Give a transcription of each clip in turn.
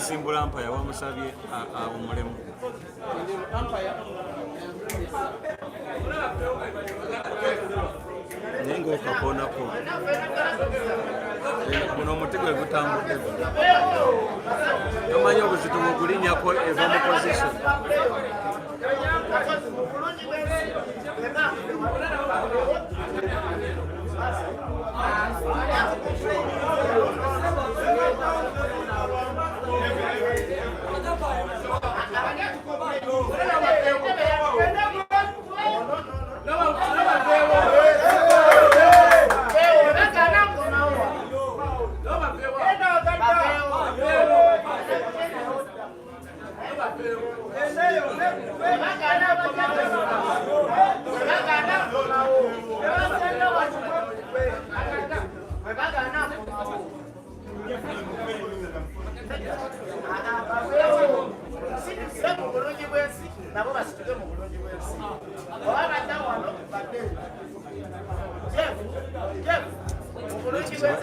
Simbula mpaya wamusabye omulemu naye ng'okakoonako guno omutego egutambudde tomanyi obuzito bwegulinnyako eva mu position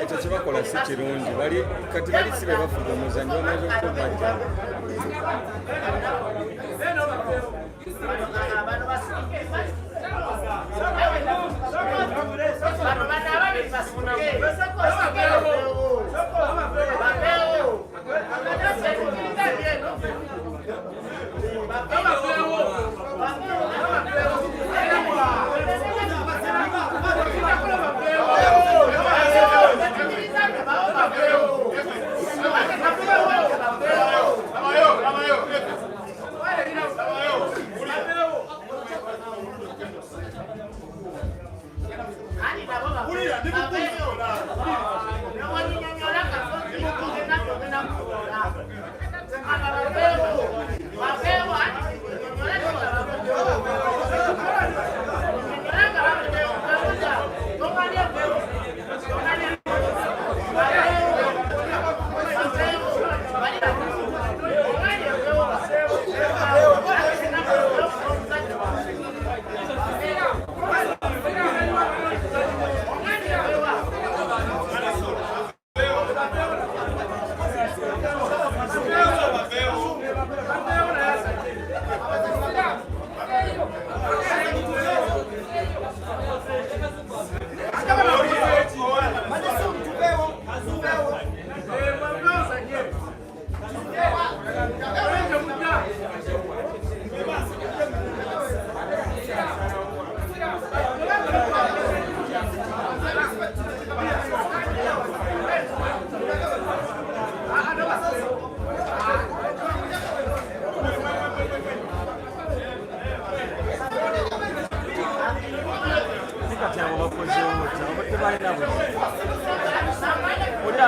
ekyo kyebakola si kirungi kati bali si bebafuga omuzanyo bamaze okubajja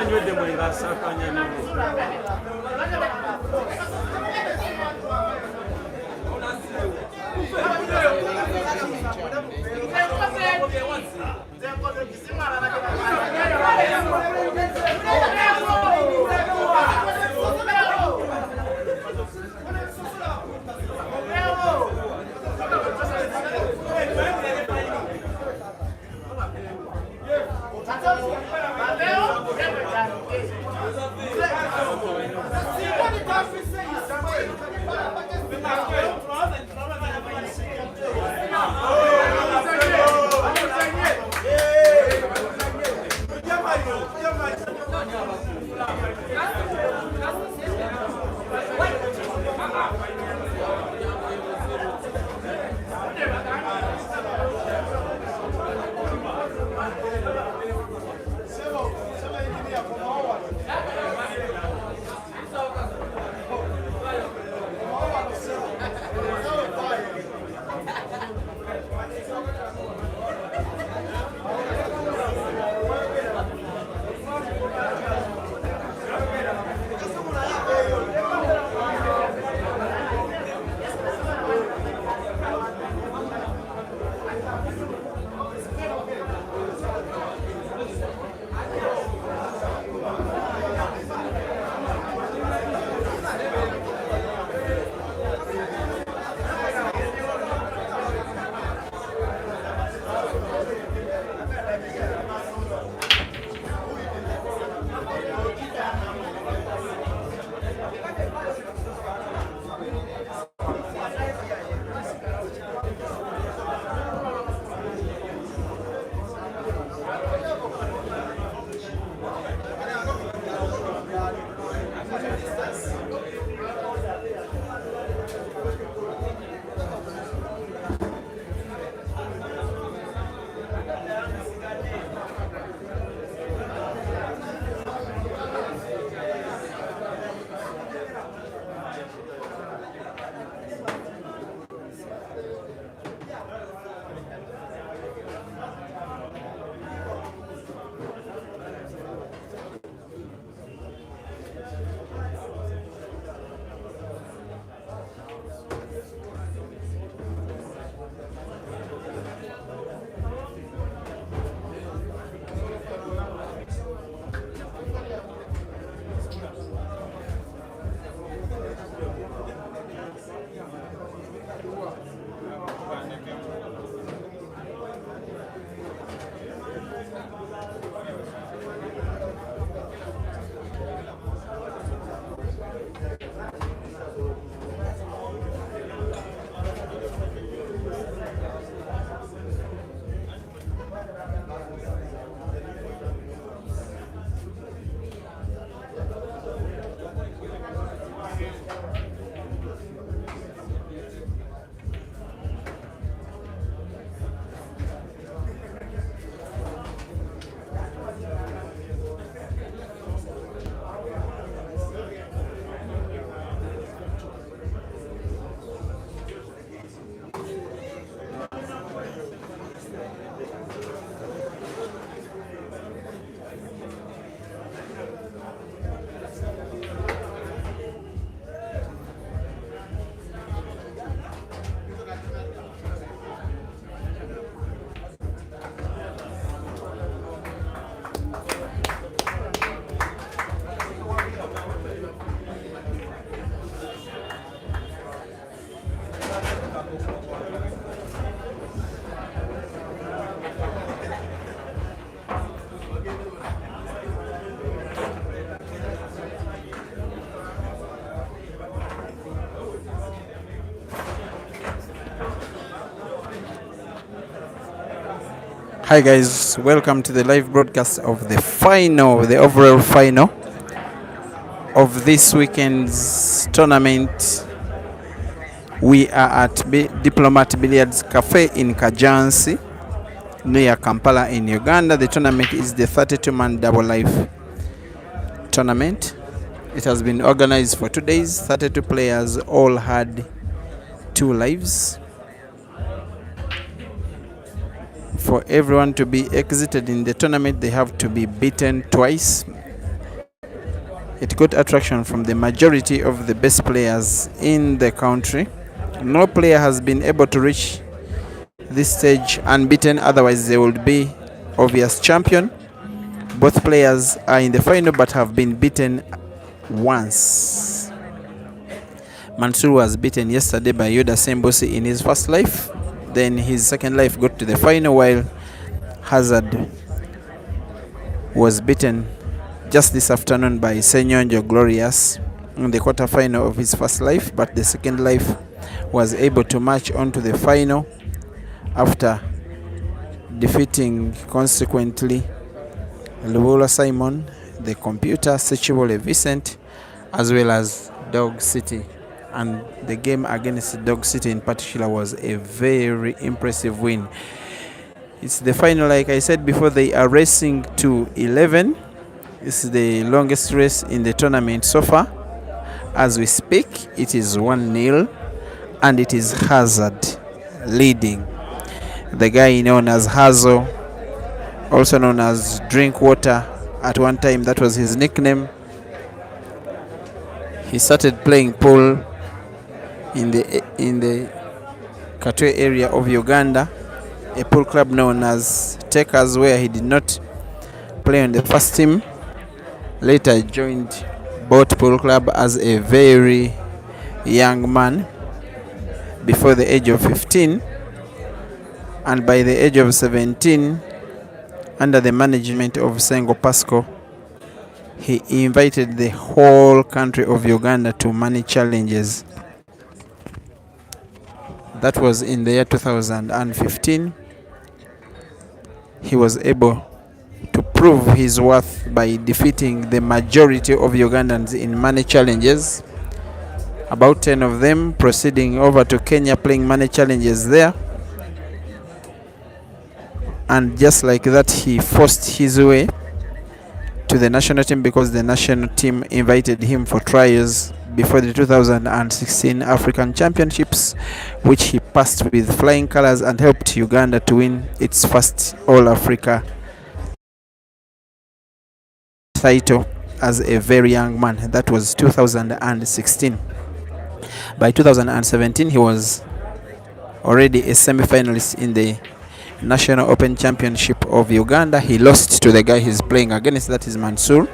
anywhere de mwenga sakanya ni Hi guys, welcome to the live broadcast of the overall final of this weekend's tournament. We are at Diplomat Billiards Cafe in Kajansi, near Kampala in Uganda. The tournament is the 32-man double life tournament. It has been organized for 2 days. 32 players all had 2 lives. For everyone to be exited in the tournament, they have to be beaten twice. It got attraction from the majority of the best players in the country. No player has been able to reach this stage unbeaten, otherwise they would be obvious champion. Both players are in the final but have been beaten once. Mansoor was beaten yesterday by Yoda Sembosi in his first life. Then his second life got to the final, while Hazard was beaten just this afternoon by Senyonjo Glorious in the quarterfinal of his first life, but the second life was able to march on to the final after defeating consequently Luola Simon, the computer, Sechibole Vincent, as well as Dog City. And the game against Dog City in particular was a very impressive win. It's the final, like I said before. They are racing to 11. This is the longest race in the tournament so far. As we speak, it is 1-0, and it is Hazard leading. The guy known as Hazo, also known as Drinkwater at one time, that was his nickname. He started playing pool in the Katwe area of Uganda, a pool club known as Takers, where he did not play on the first team. Later joined Boat Pool Club as a very young man before the age of 15, and by the age of 17, under the management of Sengo Pasco, he invited the whole country of Uganda to money challenges. That was in the year 2015. He was able to prove his worth by defeating the majority of Ugandans in money challenges. About 10 of them proceeding over to Kenya, playing money challenges there. And just like that, he forced his way to the national team, because the national team invited him for trials before the 2016 African Championships, which he passed with flying colors and helped Uganda to win its first All-Africa title as a very young man. That was 2016. By 2017, he was already a semi-finalist in the National Open Championship of Uganda. He lost to the guy he's playing against, that is Mansoor,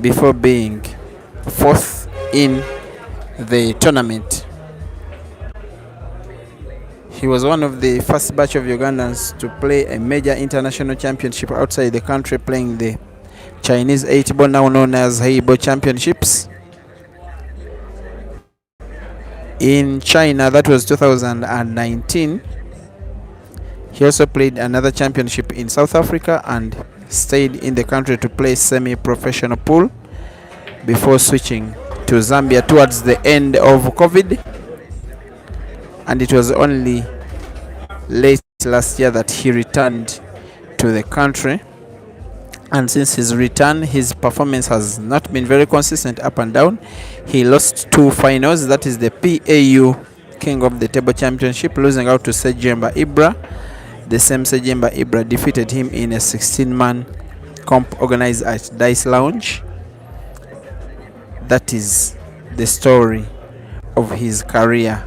before being 4th in the tournament. He was one of the first batch of Ugandans to play a major international championship outside the country, playing the Chinese 8-ball, now known as Heibo Championships. In China, that was 2019. He also played another championship in South Africa and stayed in the country to play semi-professional pool before switching to Zambia towards the end of COVID. And it was only late last year that he returned to the country. And since his return, his performance has not been very consistent, up and down. He lost 2 finals, that is the PAU King of the Table Championship, losing out to Sejemba Ibra. The same Sejemba Ibra defeated him in a 16-man comp organized at Dice Lounge. That is the story of his career.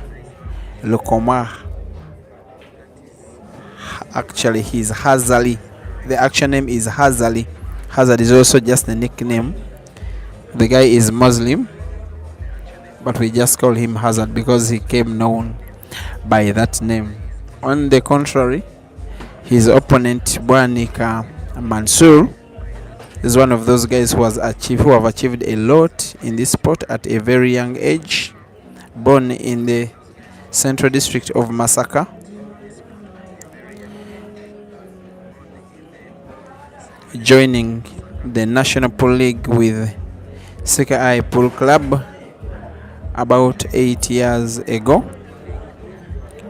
Lokoma. Actually, he's Hazali. The actual name is Hazali. Hazard is also just a nickname. The guy is Muslim, but we just call him Hazard because he came known by that name. On the contrary, his opponent Bwanika Mansoor is one of those guys who have achieved a lot in this sport at a very young age. Born in the Central District of Masaka, joining the National Pool League with Sekai Pool Club about 8 years ago.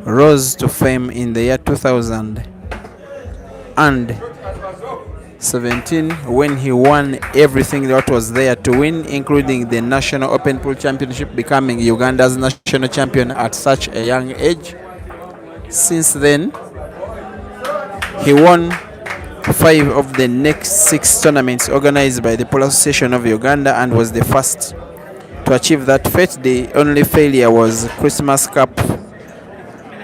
Rose to fame in the year 2017 when he won everything that was there to win, including the National Open Pool Championship, becoming Uganda's national champion at such a young age. Since then, he won 5 of the next 6 tournaments organized by the Pool Association of Uganda and was the first to achieve that feat. The only failure was Christmas Cup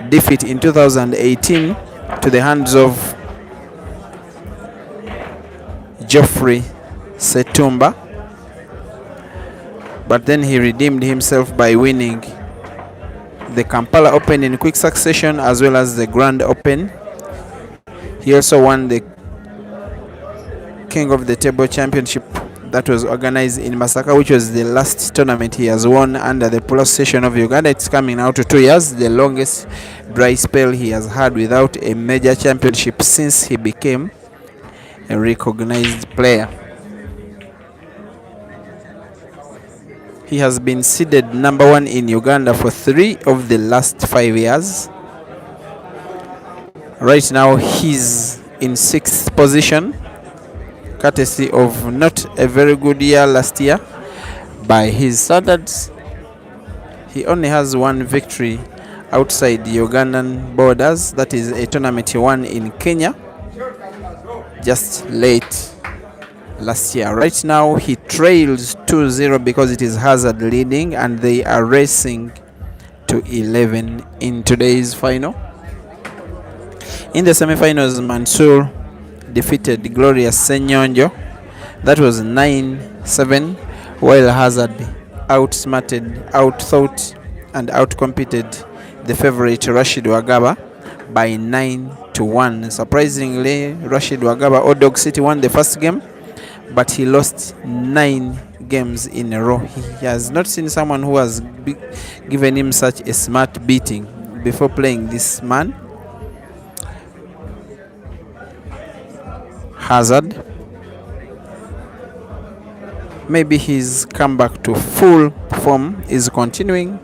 defeat in 2018 to the hands of Geoffrey Setumba, but then he redeemed himself by winning the Kampala Open in quick succession as well as the Grand Open. He also won the King of the Table Championship that was organized in Masaka, which was the last tournament he has won under the Pool Association of Uganda. It's coming now to 2 years, the longest dry spell he has had without a major championship since he became a recognized player. He has been seeded number 1 in Uganda for 3 of the last 5 years. Right now he's in 6th position, courtesy of not a very good year last year by his standards. He only has 1 victory outside the Ugandan borders. That is a tournament he won in Kenya just late last year. Right now he trails 2-0 because it is Hazard leading, and they are racing to 11 in today's final. In the semi-finals, Mansoor defeated Glorious Senyonjo. That was 9-7, while Hazard outsmarted, outthought, and outcompeted the favorite Rashid Wagaba by 9-1. Surprisingly, Rashid Wagaba, Old Dog City, won the first game, but he lost 9 games in a row. He has not seen someone who has given him such a smart beating before playing this man. Hazard, maybe his comeback to full form is continuing.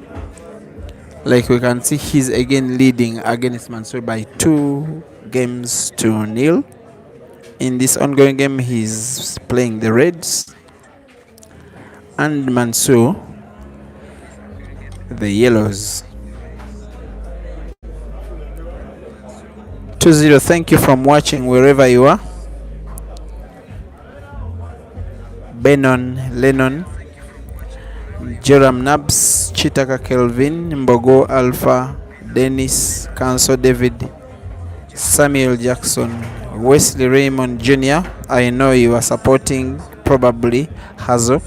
Like we can see, he's again leading against Mansoor by 2-0. In this ongoing game, he's playing the Reds and Mansoor the Yellows. 2-0. Thank you from watching wherever you are. Benon Lennon, Joram Nabs, Chitaka Kelvin, Mbogo Alpha, Dennis, Kanso David, Samuel Jackson, Wesley Raymond Jr. I know you are supporting probably Hazo.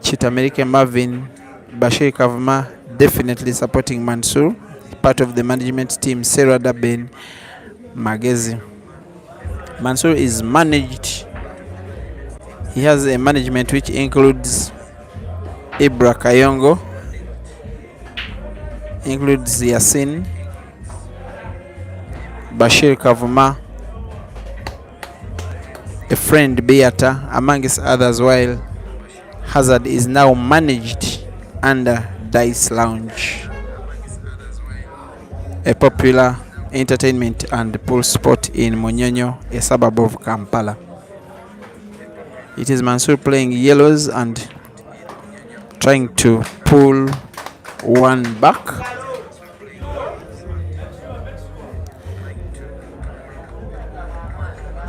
Chitamerike Marvin, Bashir Kavma, definitely supporting Mansoor. Part of the management team, Sarah Daben, Magezi. Mansoor is managed. He has a management which includes Ibra Kayongo, includes Yasin, Bashir Kavuma, a friend Beata, amongst others, while Hazard is now managed under Dice Lounge, a popular entertainment and pool spot in Munyonyo, a suburb of Kampala. It is Mansoor playing Yellows and trying to pull one back.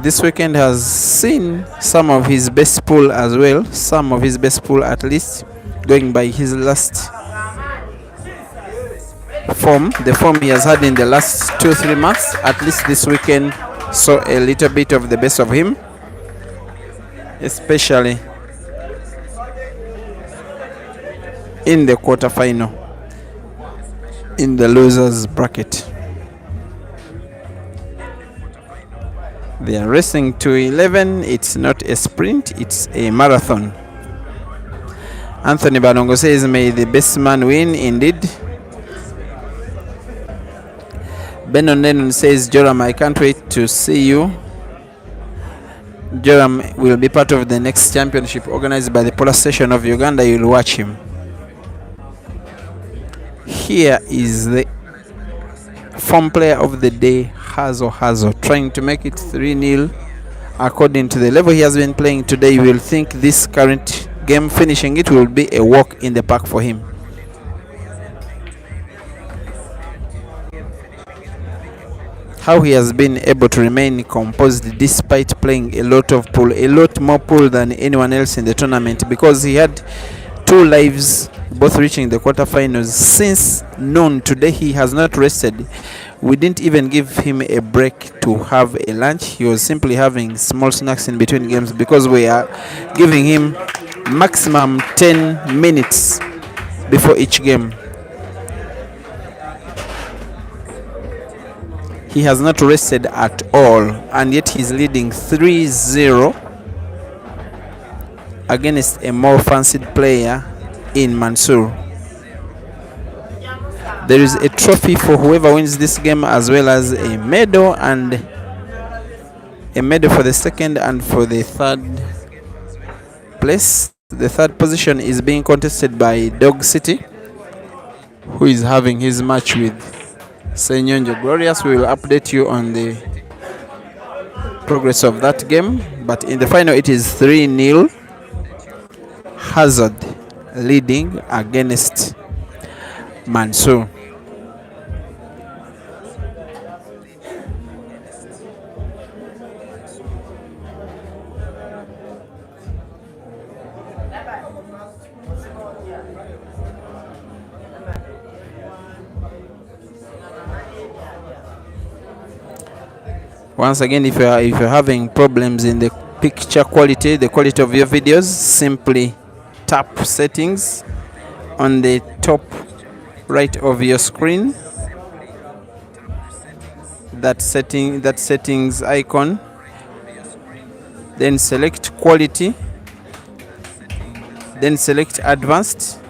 This weekend has seen some of his best pool as well, some of his best pool at least, going by his last form, the form he has had in the last 2-3 months. At least this weekend saw a little bit of the best of him, especially in the quarterfinal in the losers bracket. They are racing to 11. It's not a sprint, it's a marathon. Anthony Banongo says, may the best man win. Indeed. Benon Lennon says, Joram, I can't wait to see you. Joram will be part of the next championship organized by the Polar Station of Uganda. You'll watch him. Here is the form player of the day, Hazo, trying to make it 3-0. According to the level he has been playing today, you will think this current game finishing it will be a walk in the park for him. How he has been able to remain composed despite playing a lot more pool than anyone else in the tournament, because he had 2 lives, both reaching the quarterfinals. Since noon today, he has not rested. We didn't even give him a break to have a lunch. He was simply having small snacks in between games, because we are giving him maximum 10 minutes before each game. He has not rested at all, and yet he's leading 3-0 against a more fancied player in Mansoor. There is a trophy for whoever wins this game, as well as a medal, and a medal for the second and for the third place. The third position is being contested by Dog City, who is having his match with Senyonjo Glorious. We will update you on the progress of that game, but in the final it is 3-0. Hazard leading against Mansoor. Once again, if you're having problems in the picture quality, the quality of your videos, simply tap settings on the top right of your screen. That settings icon. Then select quality. Then select advanced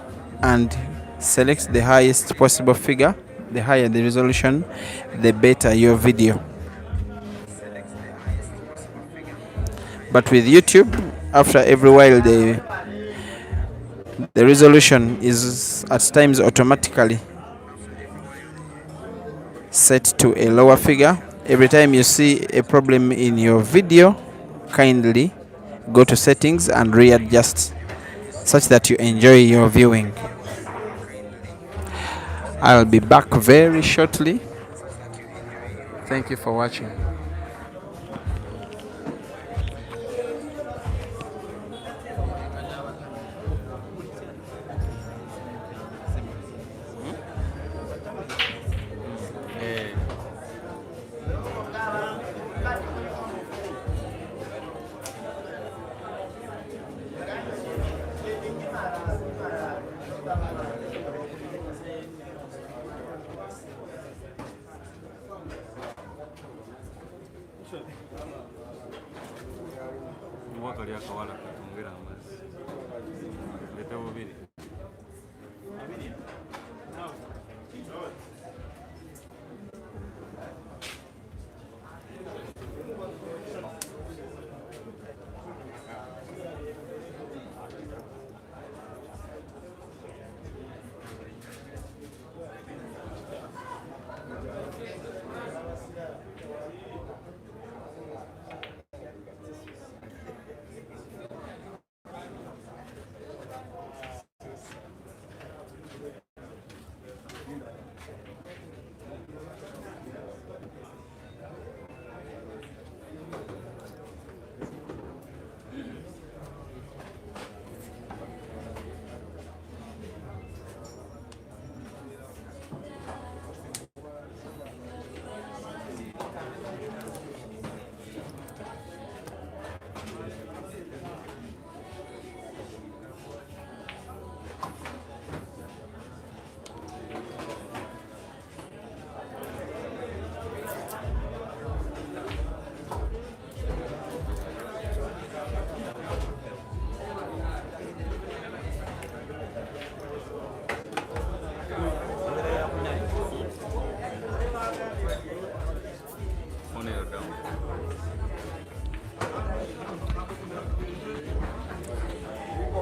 and select the highest possible figure. The higher the resolution, the better your video. But with YouTube, after every while, the resolution is at times automatically set to a lower figure. Every time you see a problem in your video, kindly go to settings and readjust such that you enjoy your viewing. I'll be back very shortly. Thank you for watching.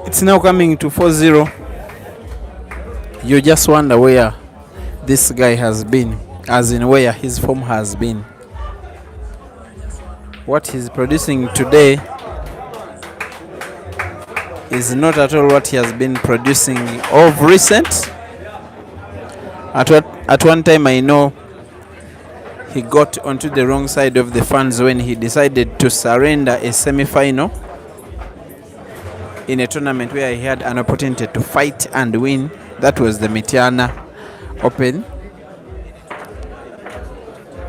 It's now coming to 4-0. You just wonder where this guy has been, as in where his form has been. What he's producing today is not at all what he has been producing of recent. At one time, I know he got onto the wrong side of the fans when he decided to surrender a semi-final in a tournament where he had an opportunity to fight and win. That was the Mitiana Open,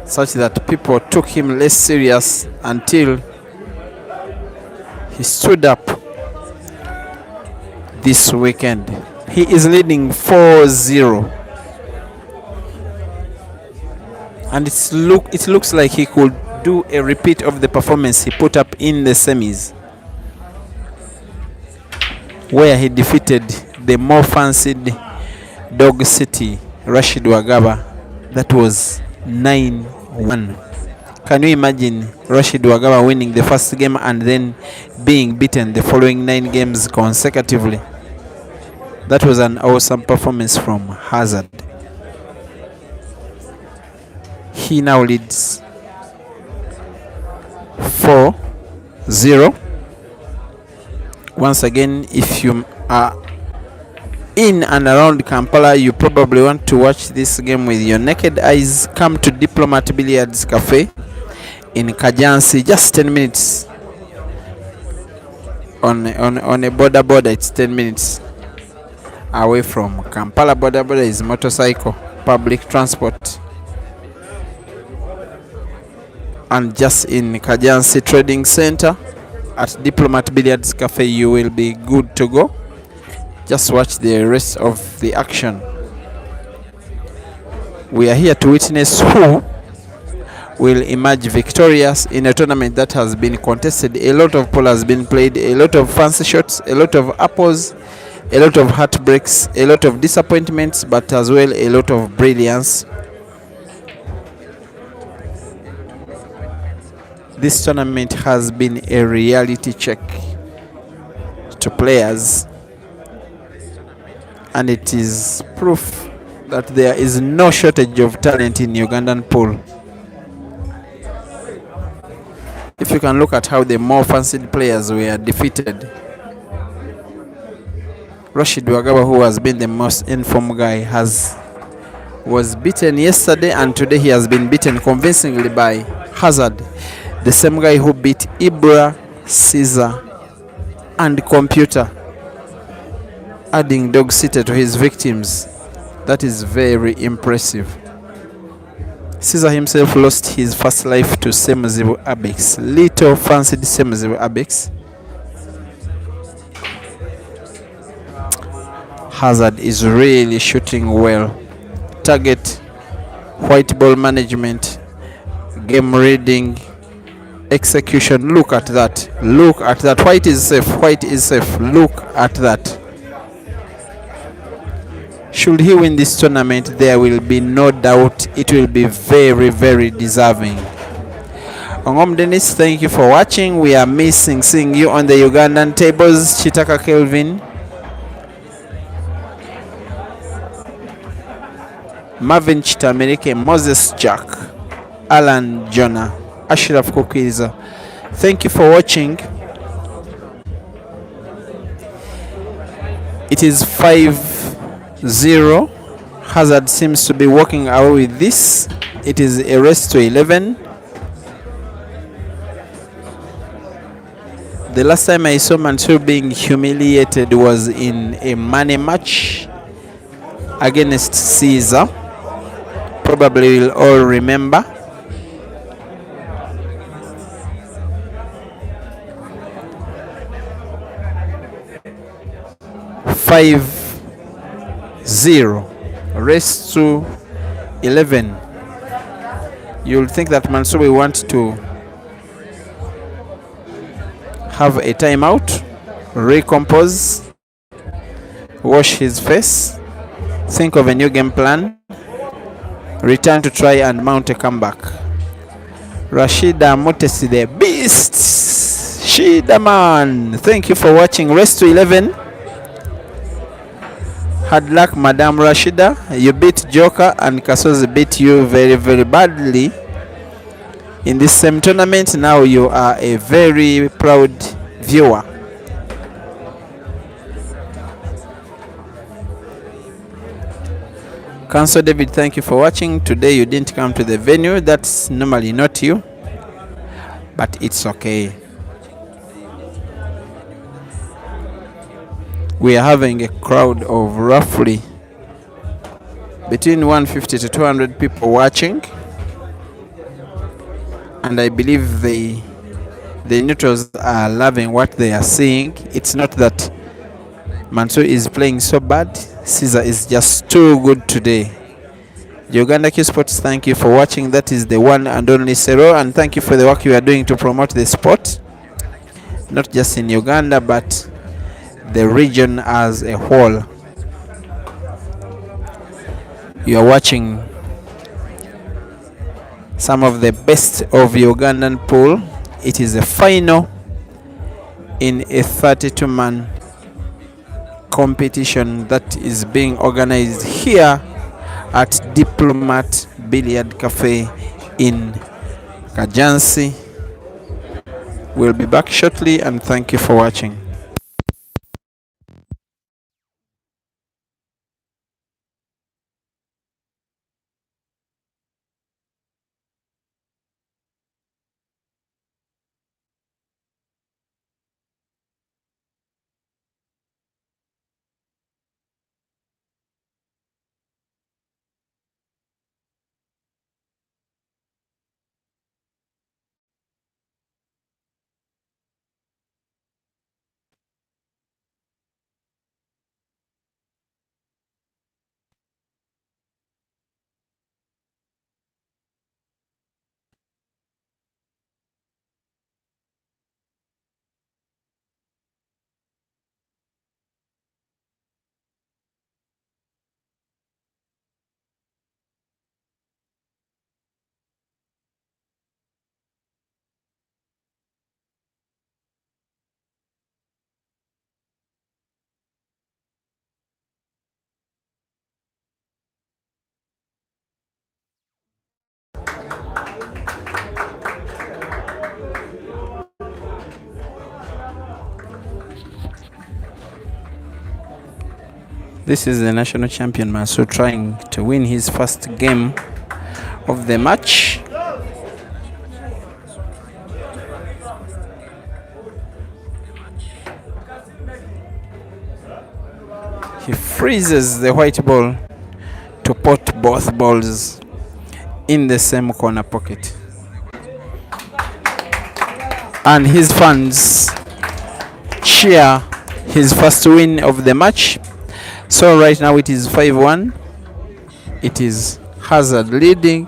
such that people took him less serious until he stood up this weekend. He is leading 4-0. And it looks like he could do a repeat of the performance he put up in the semis, where he defeated the more fancied Dog City Rashid Wagaba. That was 9-1. Can you imagine Rashid Wagaba winning the first game and then being beaten the following 9 games consecutively? That was an awesome performance from Hazard. He now leads 4-0. Once again, if you are in and around Kampala, you probably want to watch this game with your naked eyes. Come to Diplomat Billiards Cafe in Kajansi, just 10 minutes on a border. It's 10 minutes away from Kampala. Border is motorcycle, public transport. And just in Kajansi Trading Center at Diplomat Billiards Cafe, you will be good to go. Just watch the rest of the action. We are here to witness who will emerge victorious in a tournament that has been contested. A lot of pool has been played, a lot of fancy shots, a lot of apples, a lot of heartbreaks, a lot of disappointments, but as well a lot of brilliance. This tournament has been a reality check to players, and it is proof that there is no shortage of talent in Ugandan pool. If you can look at how the more fancied players were defeated, Rashid Wagaba, who has been the most informed guy, was beaten yesterday, and today he has been beaten convincingly by Hazard, the same guy who beat Ibra, Caesar, and Computer, adding Dog City to his victims. That is very impressive. Caesar himself lost his first life to Semuzibu Abex, little fancied Semuzibu Abex. Hazard is really shooting well. Target, white ball management, game reading, execution. Look at that. Look at that. White is safe. White is safe. Look at that. Should he win this tournament, there will be no doubt it will be very, very deserving. Ongom Dennis, thank you for watching. We are missing seeing you on the Ugandan tables. Chitaka Kelvin, Marvin Chitamerike, Moses Jack, Alan Jonah, Ashraf Kukiza. Thank you for watching. It is 5-0. Hazard seems to be walking away with this. It is a race to 11. The last time I saw Mansoor being humiliated was in a money match against Caesar. Probably will all remember. Five 0 race to 11. You'll think that Mansoor will want to have a timeout, recompose, wash his face, think of a new game plan, return to try and mount a comeback. Rashida Mutesi, the beast, Shida man. Thank you for watching. Race to 11. Hard luck, Madam Rashida. You beat Joker and Kasozi beat you very, very badly in this same tournament. Now you are a very proud viewer. Council David, thank you for watching. Today you didn't come to the venue. That's normally not you, but it's okay. We are having a crowd of roughly between 150 to 200 people watching, and I believe the neutrals are loving what they are seeing. It's not that Mansoor is playing so bad. Caesar is just too good today. Uganda Q Sports, thank you for watching. That is the one and only Sero, and thank you for the work you are doing to promote the sport, not just in Uganda but the region as a whole. You are watching some of the best of Ugandan pool. It is a final in a 32-man competition that is being organized here at Diplomat Billiard Cafe in Kajansi. We'll be back shortly, and thank you for watching. This is the national champion Mansoor trying to win his first game of the match. He freezes the white ball to put both balls in the same corner pocket. And his fans cheer his first win of the match. So right now it is 5-1. It is Hazard leading.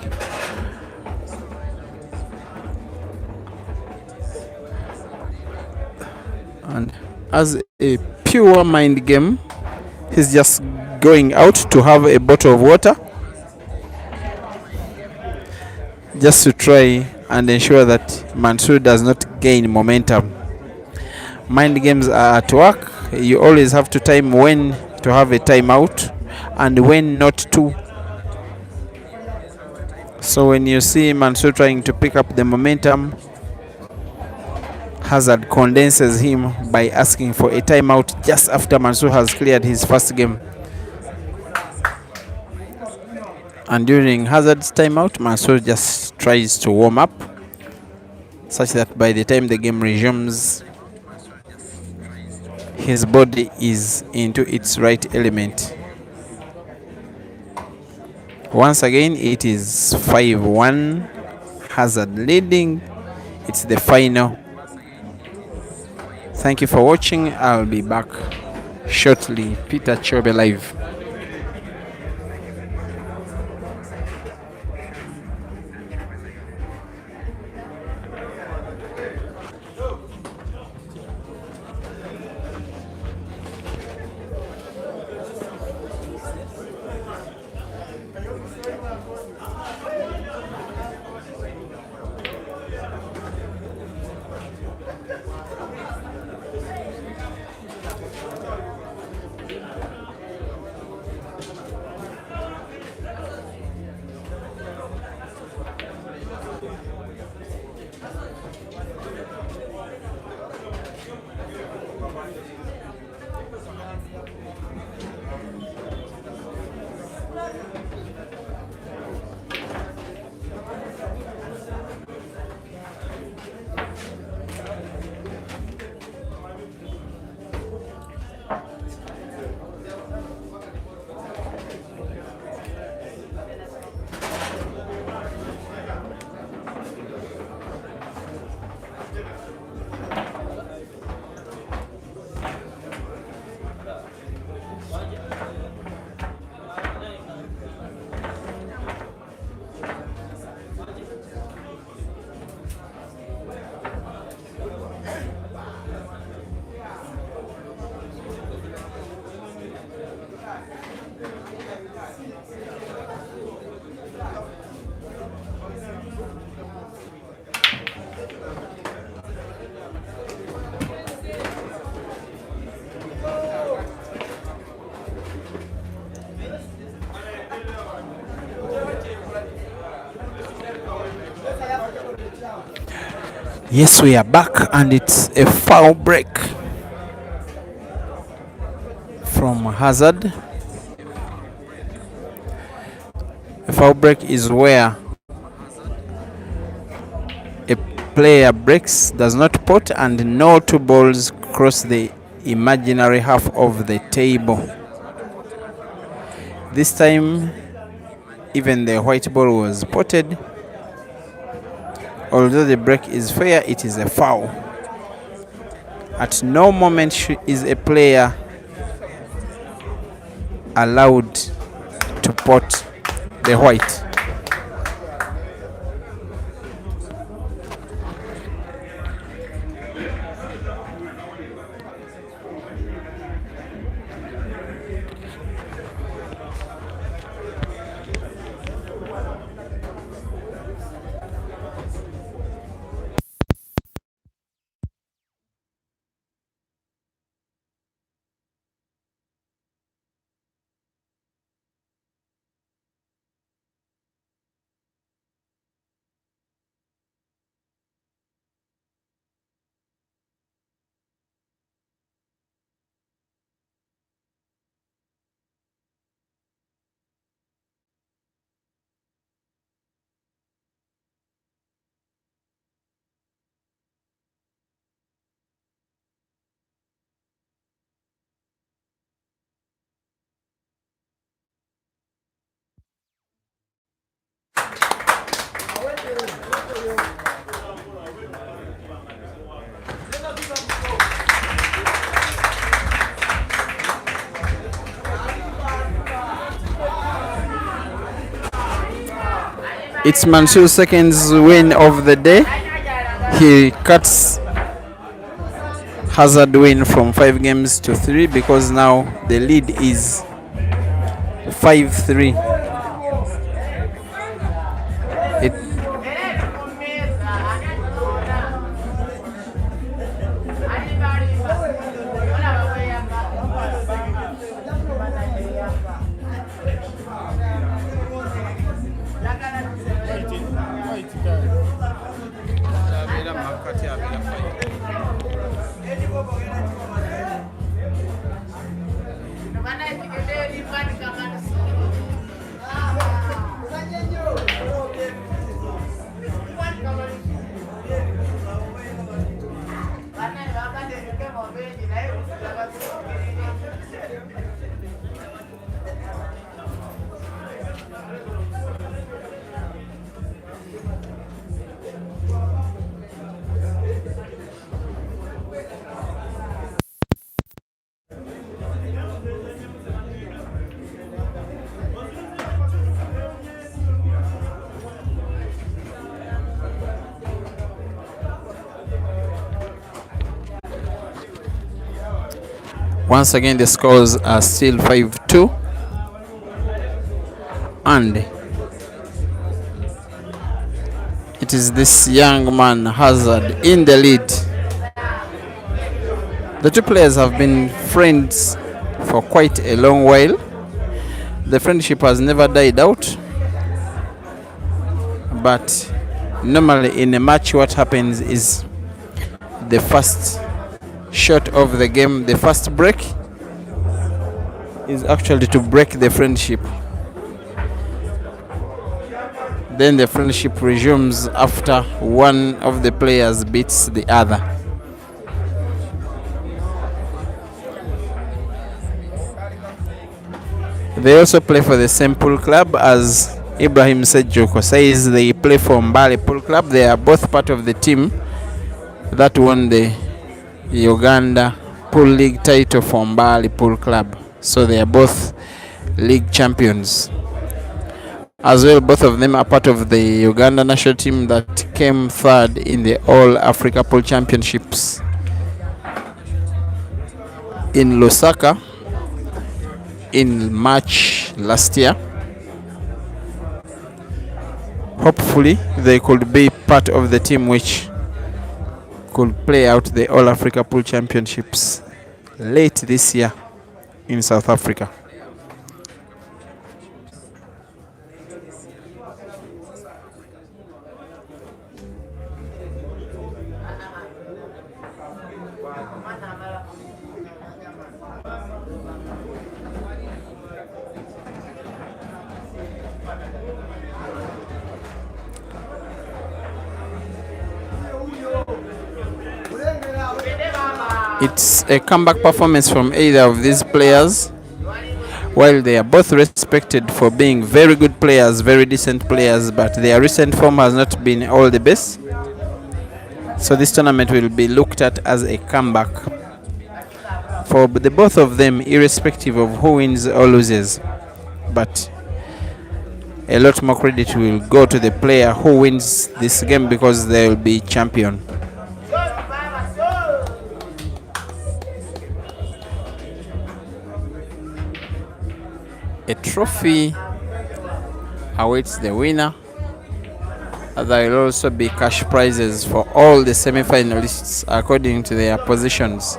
And as a pure mind game, he's just going out to have a bottle of water, just to try and ensure that Mansoor does not gain momentum. Mind games are at work. You always have to time when to have a timeout and when not to. So when you see Mansoor trying to pick up the momentum, Hazard condenses him by asking for a timeout just after Mansoor has cleared his first game. And during Hazard's timeout, Mansoor just tries to warm up, such that by the time the game resumes, his body is into its right element. Once again, it is 5-1. Hazard leading. It's the final. Thank you for watching. I'll be back shortly. Peter Chobe live. Yes, we are back, and it's a foul break from Hazard. A foul break is where a player breaks, does not pot, and no two balls cross the imaginary half of the table. This time, even the white ball was potted. Although the break is fair, it is a foul. At no moment is a player allowed to pot the white. It's Mansoor's second win of the day. He cuts Hazard win from 5 games to 3 because now the lead is 5-3. It once again the scores are still 5-2, and it is this young man Hazard in the lead. The two players have been friends for quite a long while. The friendship has never died out, but normally in a match what happens is the first shot of the game, the first break, is actually to break the friendship. Then the friendship resumes after one of the players beats the other. They also play for the same pool club. As Ibrahim Sejoko says, they play for Mbale Pool Club. They are both part of the team that won the Uganda Pool League title for Mbale Pool Club. So they are both league champions. As well, both of them are part of the Uganda national team that came third in the All Africa Pool Championships in Lusaka in March last year. Hopefully they could be part of the team which could play out the All Africa Pool Championships late this year in South Africa. It's a comeback performance from either of these players. While they are both respected for being very good players, very decent players, but their recent form has not been all the best. So this tournament will be looked at as a comeback for the both of them, irrespective of who wins or loses. But a lot more credit will go to the player who wins this game because they will be champion. A trophy awaits the winner. There will also be cash prizes for all the semi-finalists according to their positions.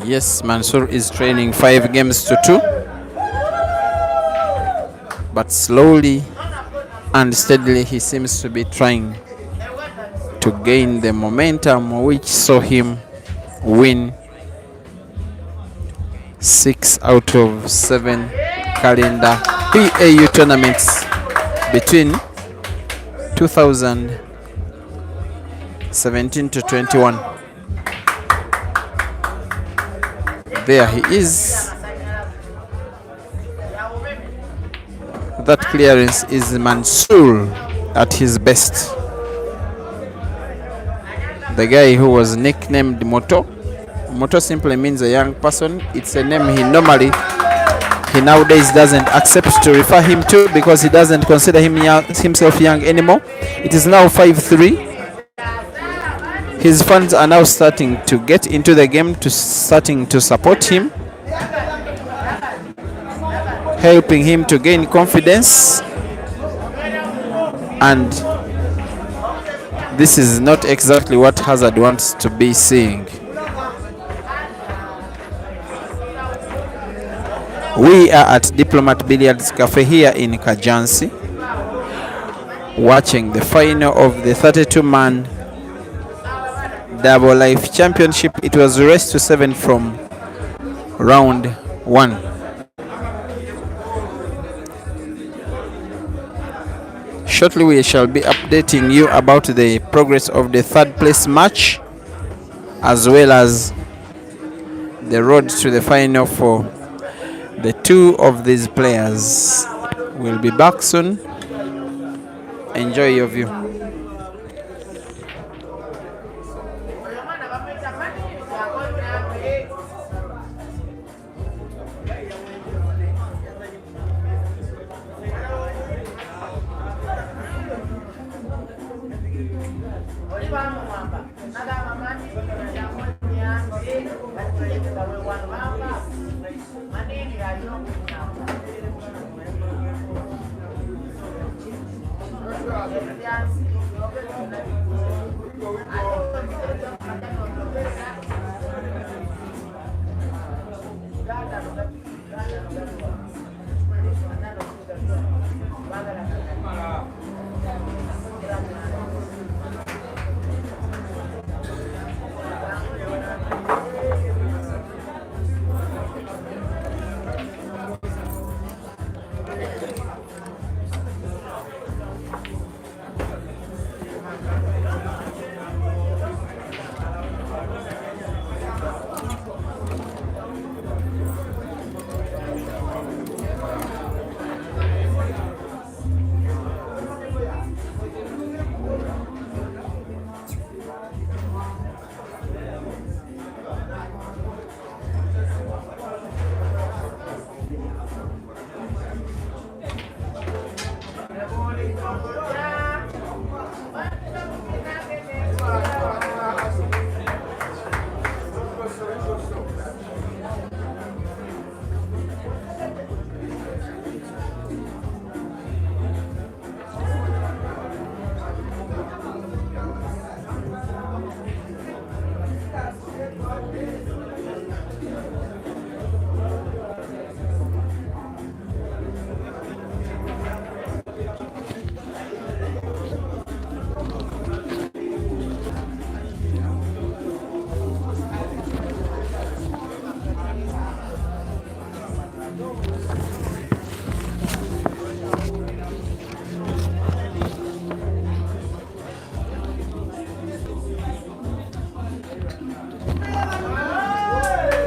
Yes, Mansoor is training 5 games to 2, but slowly and steadily he seems to be trying to gain the momentum which saw him win 6 out of 7 calendar PAU tournaments between 2017 to 21. There he is. That clearance is Mansoor at his best. The guy who was nicknamed Moto. Moto simply means a young person. It's a name he nowadays doesn't accept to refer him to because he doesn't consider himself young anymore. It is now 5-3. His fans are now starting to get into the game, starting to support him, helping him to gain confidence, and this is not exactly what Hazard wants to be seeing. We are at Diplomat Billiards Cafe here in Kajansi, watching the final of the 32-man Double Life Championship. It was race to 7 from round 1. Shortly we shall be updating you about the progress of the 3rd place match as well as the road to the final for the 2 of these players. We'll be back soon. Enjoy your view.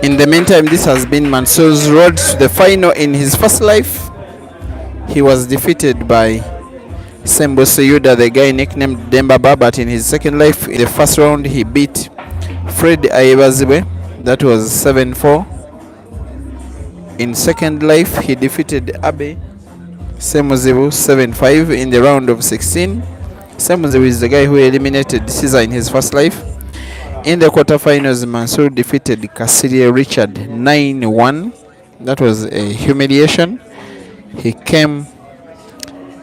In the meantime, this has been Mansoor's road to the final in his first life. He was defeated by Sembo Seyuda, the guy nicknamed Dembaba, but in his second life, in the first round, he beat Fred Ayebazibe. That was 7-4. In second life, he defeated Abe Semuzibu 7-5 in the round of 16. Semuzibu is the guy who eliminated Caesar in his first life. In the quarterfinals, Mansoor defeated Kasirie Richard 9-1. That was a humiliation. He came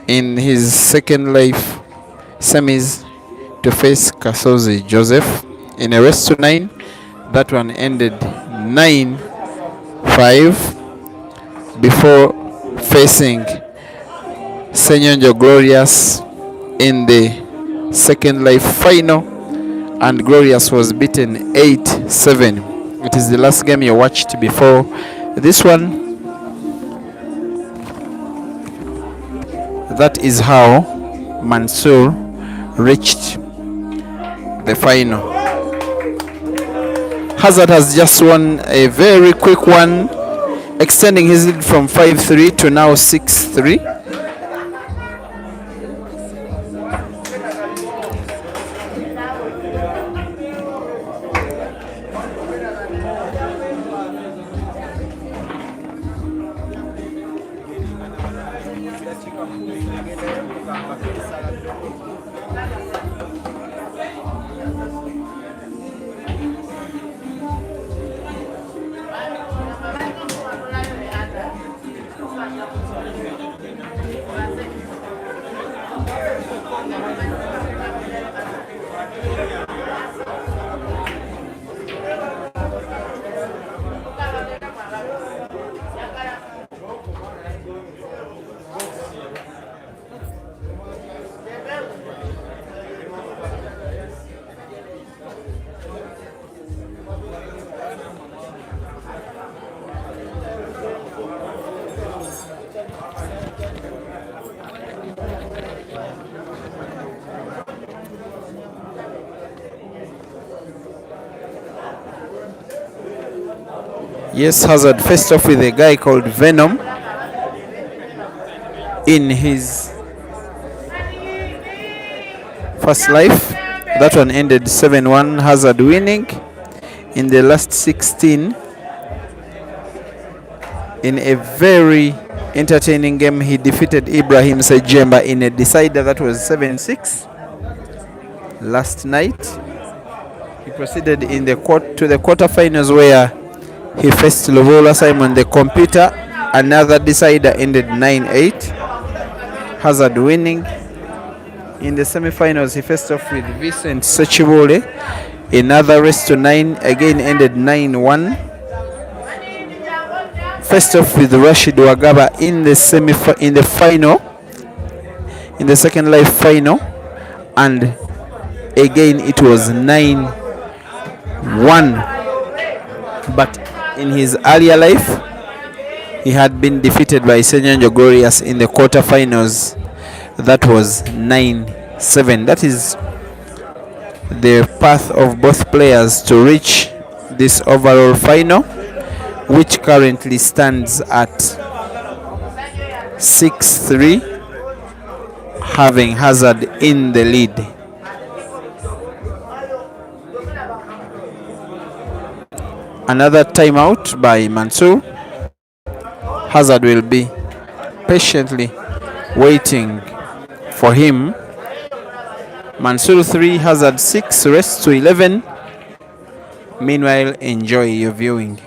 in his second life semis to face Kasozi Joseph in a race to 9. That one ended 9-5 before facing Senyonjo Glorious in the second life final, and Glorious was beaten 8-7. It is the last game you watched before this one. That is how Mansoor reached the final. Hazard has just won a very quick one, extending his lead from 5-3 to now 6-3. Yes, Hazard faced off with a guy called Venom in his first life. That one ended 7-1, Hazard winning. In the last 16, in a very entertaining game, he defeated Ibrahim Sejemba in a decider that was 7-6 last night. He proceeded in the to the quarterfinals where he faced Lovola Simon the computer. Another decider ended 9-8. Hazard winning. In the semi-finals, he faced off with Vincent Sechibole. Another race to 9, again ended 9-1. Faced off with Rashid Wagaba in the final, in the second life final, and again it was 9-1. But in his earlier life, he had been defeated by Senyanjo Glorious in the quarterfinals. That was 9-7. That is the path of both players to reach this overall final, which currently stands at 6-3, having Hazard in the lead. Another timeout by Mansoor. Hazard will be patiently waiting for him. Mansoor 3, Hazard 6, rest to 11. Meanwhile, enjoy your viewing.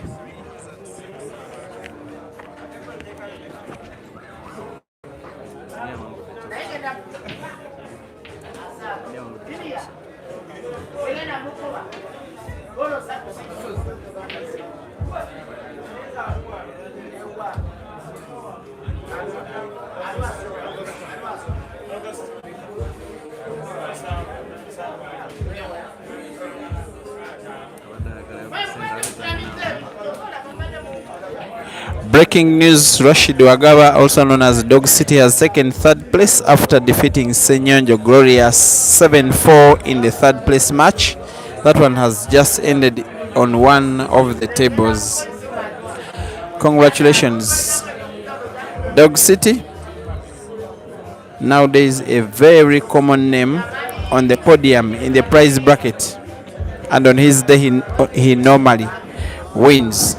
Breaking news, Rashid Wagaba, also known as Dog City, has taken third place after defeating Senyonjo Glorious 7-4 in the third place match. That one has just ended on one of the tables. Congratulations, Dog City. Nowadays a very common name on the podium in the prize bracket, and on his day he normally wins.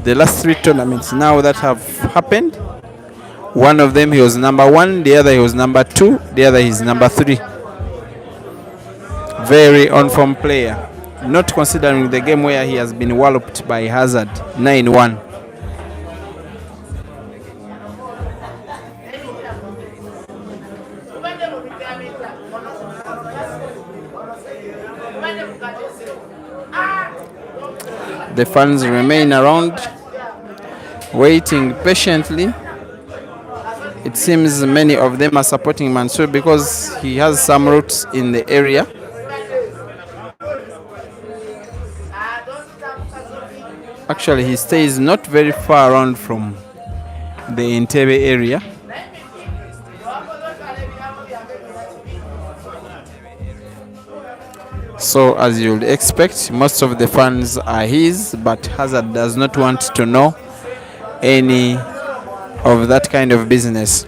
The last 3 tournaments now that have happened, one of them he was number 1, the other he was number 2, the other he's number 3. Very on-form player, not considering the game where he has been walloped by Hazard 9-1. The fans remain around, waiting patiently. It seems many of them are supporting Mansoor because he has some roots in the area. Actually, he stays not very far around from the Entebbe area. So as you'd expect, most of the fans are his, but Hazard does not want to know any of that kind of business.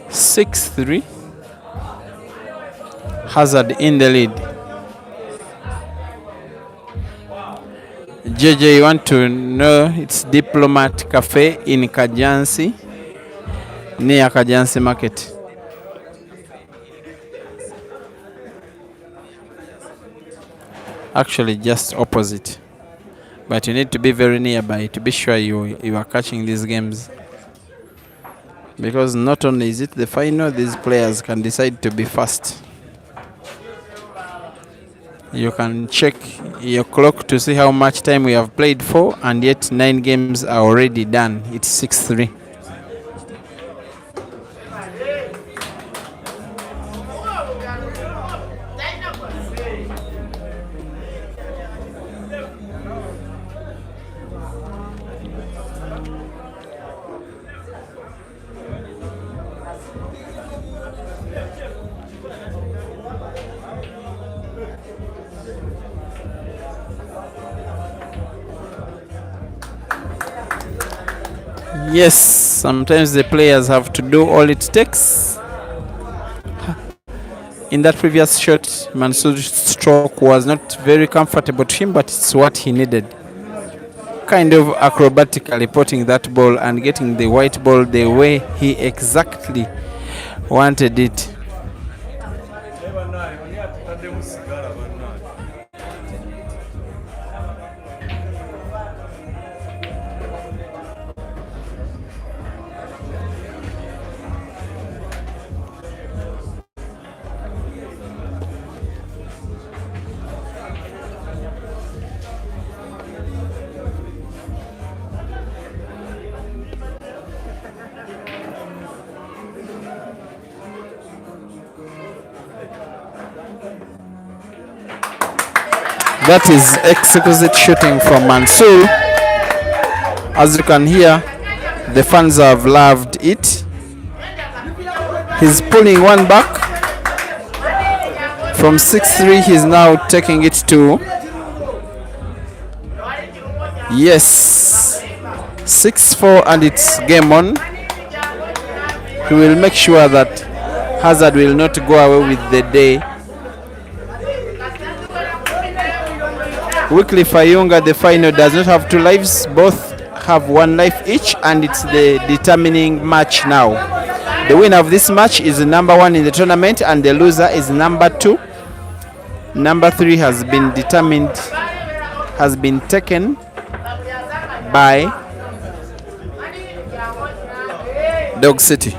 (6-3). Hazard in the lead. JJ, you want to know it's Diplomat Cafe in Kajansi, near Kajansi Market. Actually just opposite, but you need to be very nearby to be sure you are catching these games, because not only is it the final, these players can decide to be fast. You can check your clock to see how much time we have played for, and yet 9 games are already done. It's 6-3. Yes, sometimes the players have to do all it takes. In that previous shot, Mansoor's stroke was not very comfortable to him, but it's what he needed. Kind of acrobatically putting that ball and getting the white ball the way he exactly wanted it. That is exquisite shooting from Mansoor. As you can hear, the fans have loved it. He's pulling one back. From 6-3, he's now taking it to, yes, 6-4, and it's game on. He will make sure that Hazard will not go away with the day. Wycliffe Ayunga, the final, does not have 2 lives. Both have 1 life each, and it's the determining match now. The winner of this match is number 1 in the tournament, and the loser is number 2. Number 3 has been determined, has been taken by Dog City.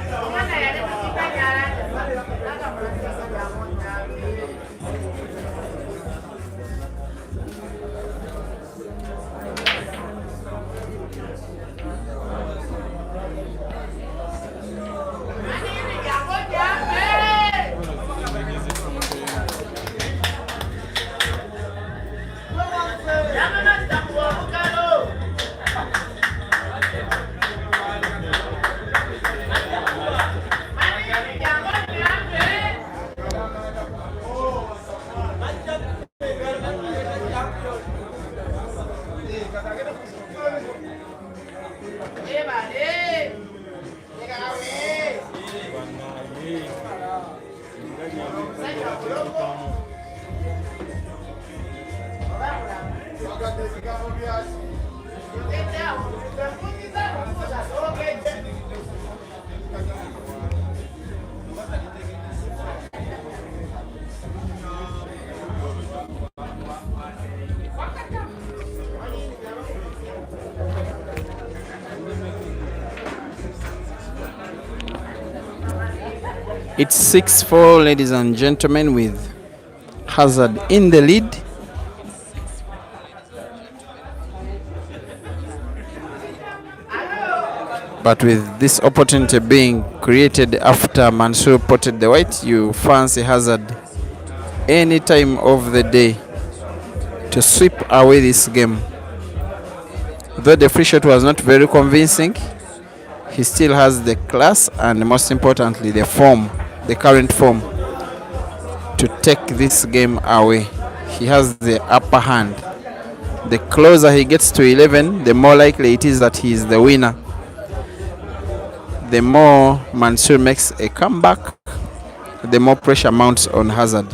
It's 6-4, ladies and gentlemen, with Hazard in the lead. But with this opportunity being created after Mansoor potted the white, you fancy Hazard any time of the day to sweep away this game. Though the free shot was not very convincing, he still has the class and most importantly the form, the current form, to take this game away. He has the upper hand. The closer he gets to 11, the more likely it is that he is the winner. The more Mansoor makes a comeback, the more pressure mounts on Hazard.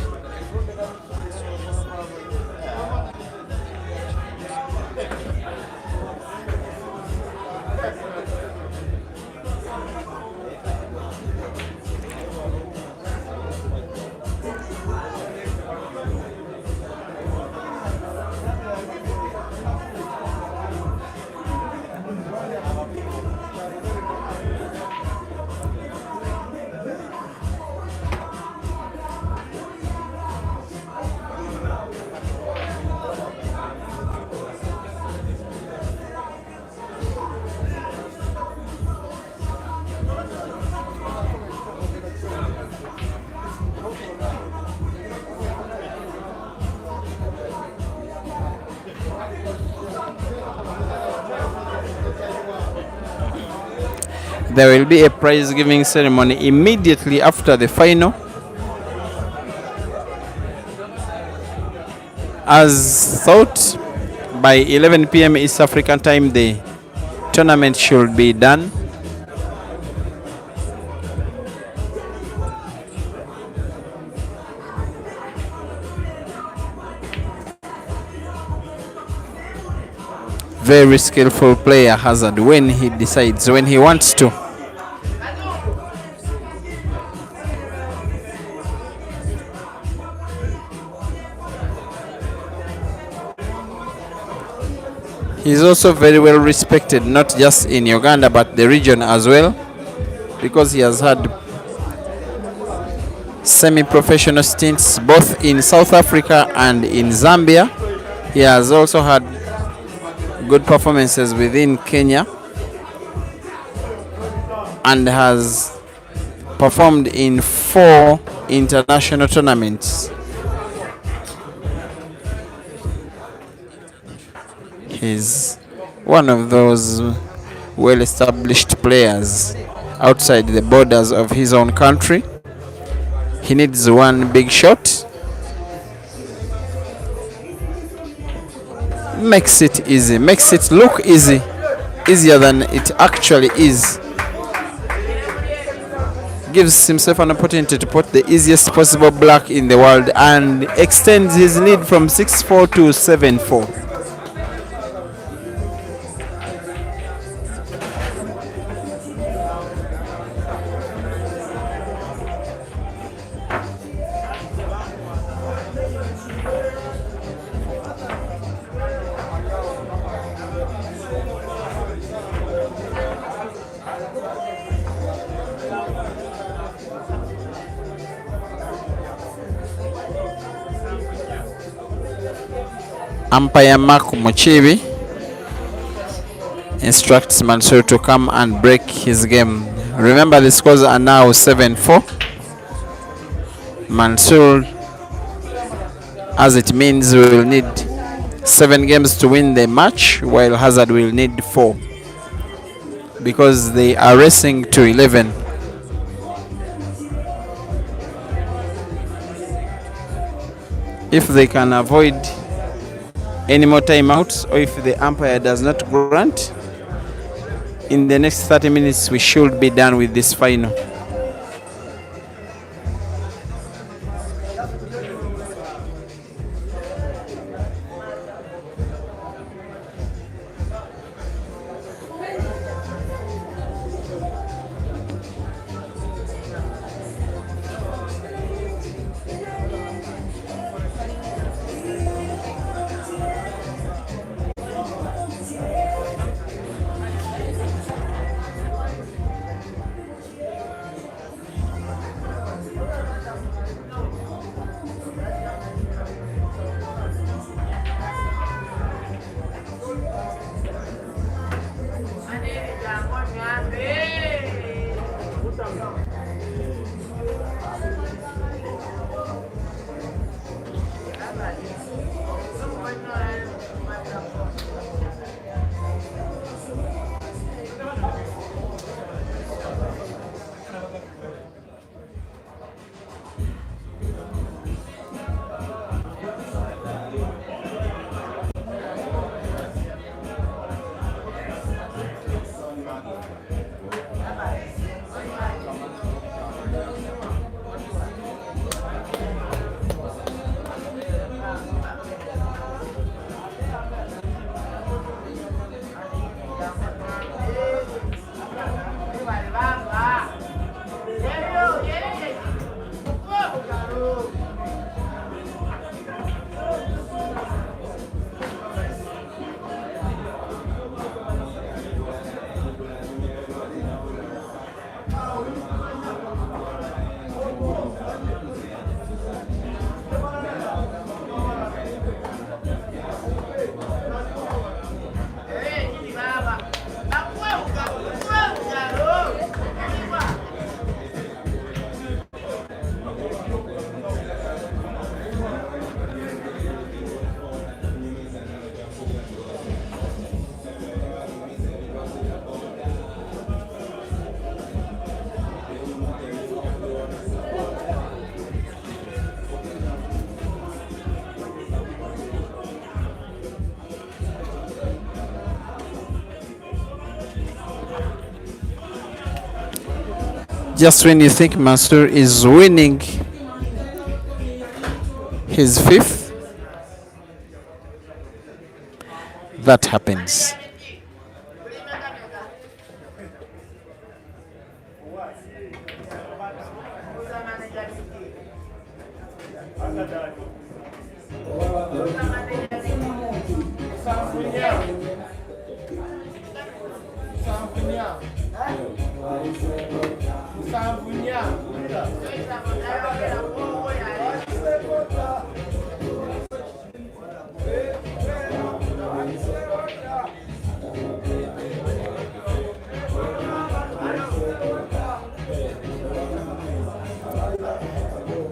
There will be a prize giving ceremony immediately after the final. As thought, by 11 p.m. East African time, the tournament should be done. Very skillful player Hazard when he decides, when he wants to. He's also very well respected, not just in Uganda but the region as well, because he has had semi-professional stints both in South Africa and in Zambia. He has also had good performances within Kenya and has performed in 4 international tournaments. He's one of those well-established players outside the borders of his own country. He needs one big shot. Makes it easy, makes it look easy, easier than it actually is. Gives himself an opportunity to put the easiest possible black in the world and extends his lead from 6-4 to 7-4. Umpire Mark Muchibi instructs Mansoor to come and break his game. Remember, the scores are now 7-4. Mansoor, as it means, will need 7 games to win the match, while Hazard will need 4, because they are racing to 11. If they can avoid any more timeouts, or if the umpire does not grant in the next 30 minutes we should be done with this final. Just when you think Mansoor is winning his fifth, that happens.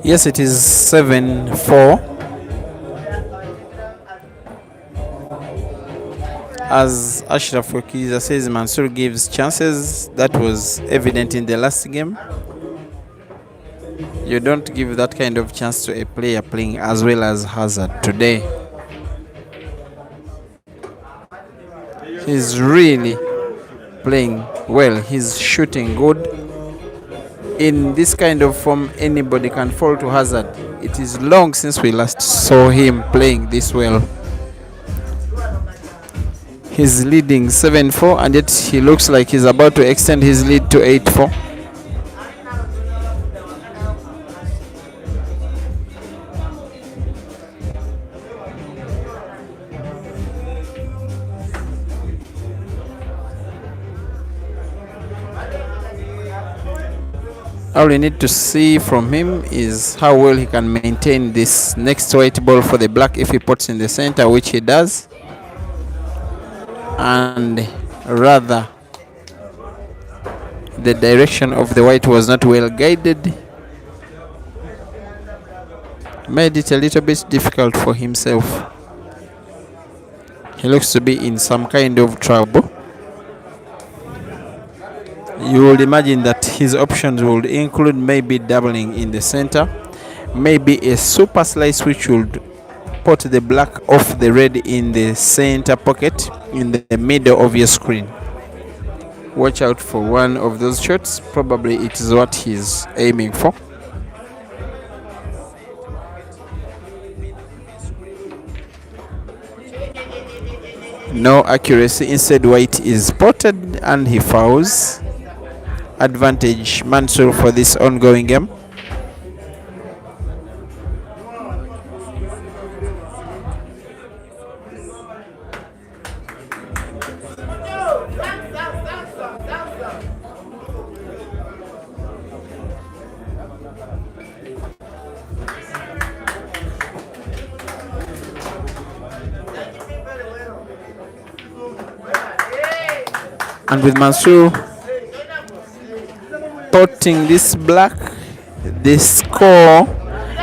Yes, it is 7-4. As Ashraf Wakiza says, Mansoor gives chances. That was evident in the last game. You don't give that kind of chance to a player playing as well as Hazard today. He's really playing well. He's shooting good. In this kind of form, anybody can fall to Hazard. It is long since we last saw him playing this well. He's leading 7-4, and yet he looks like he's about to extend his lead to 8-4. All we need to see from him is how well he can maintain this next white ball for the black if he puts in the center, which he does. And rather, the direction of the white was not well guided. Made it a little bit difficult for himself. He looks to be in some kind of trouble. You would imagine that his options would include maybe doubling in the center, maybe a super slice which would put the black off the red in the center pocket in the middle of your screen. Watch out for one of those shots. Probably it is what he's aiming for. No accuracy. Instead, white is spotted and he fouls. Advantage Mansoor for this ongoing game. And with Mansoor potting this black, the score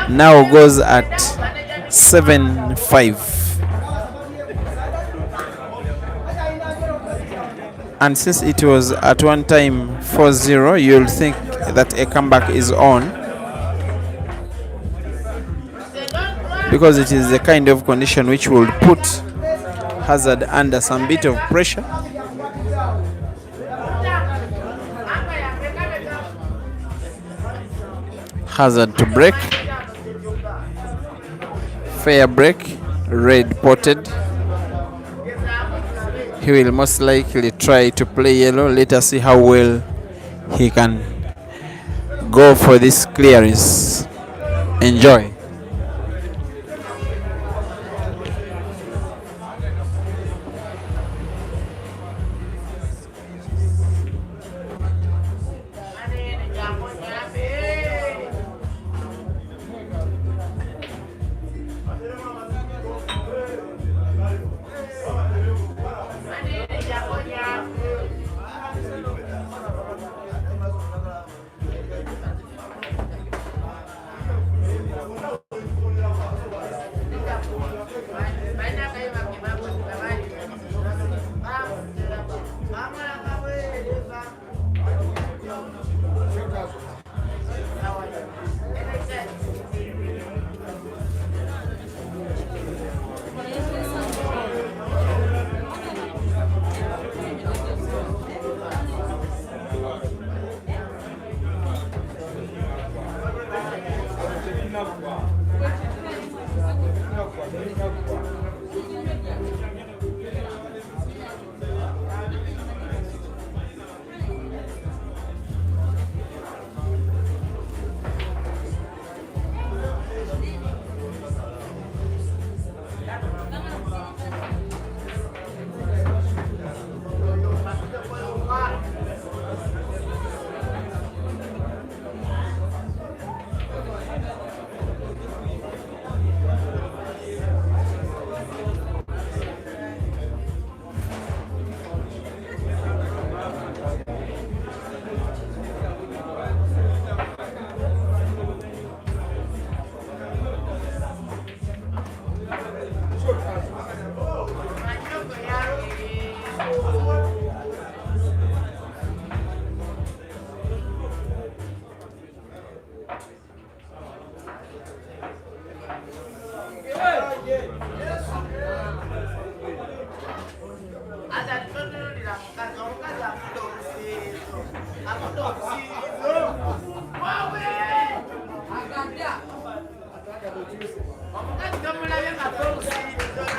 now goes at 7-5. And since it was at one time 4-0, you'll think that a comeback is on, because it is the kind of condition which will put Hazard under some bit of pressure. Hazard to break. Fair break. Red potted. He will most likely try to play yellow. Let us see how well he can go for this clearance. Enjoy.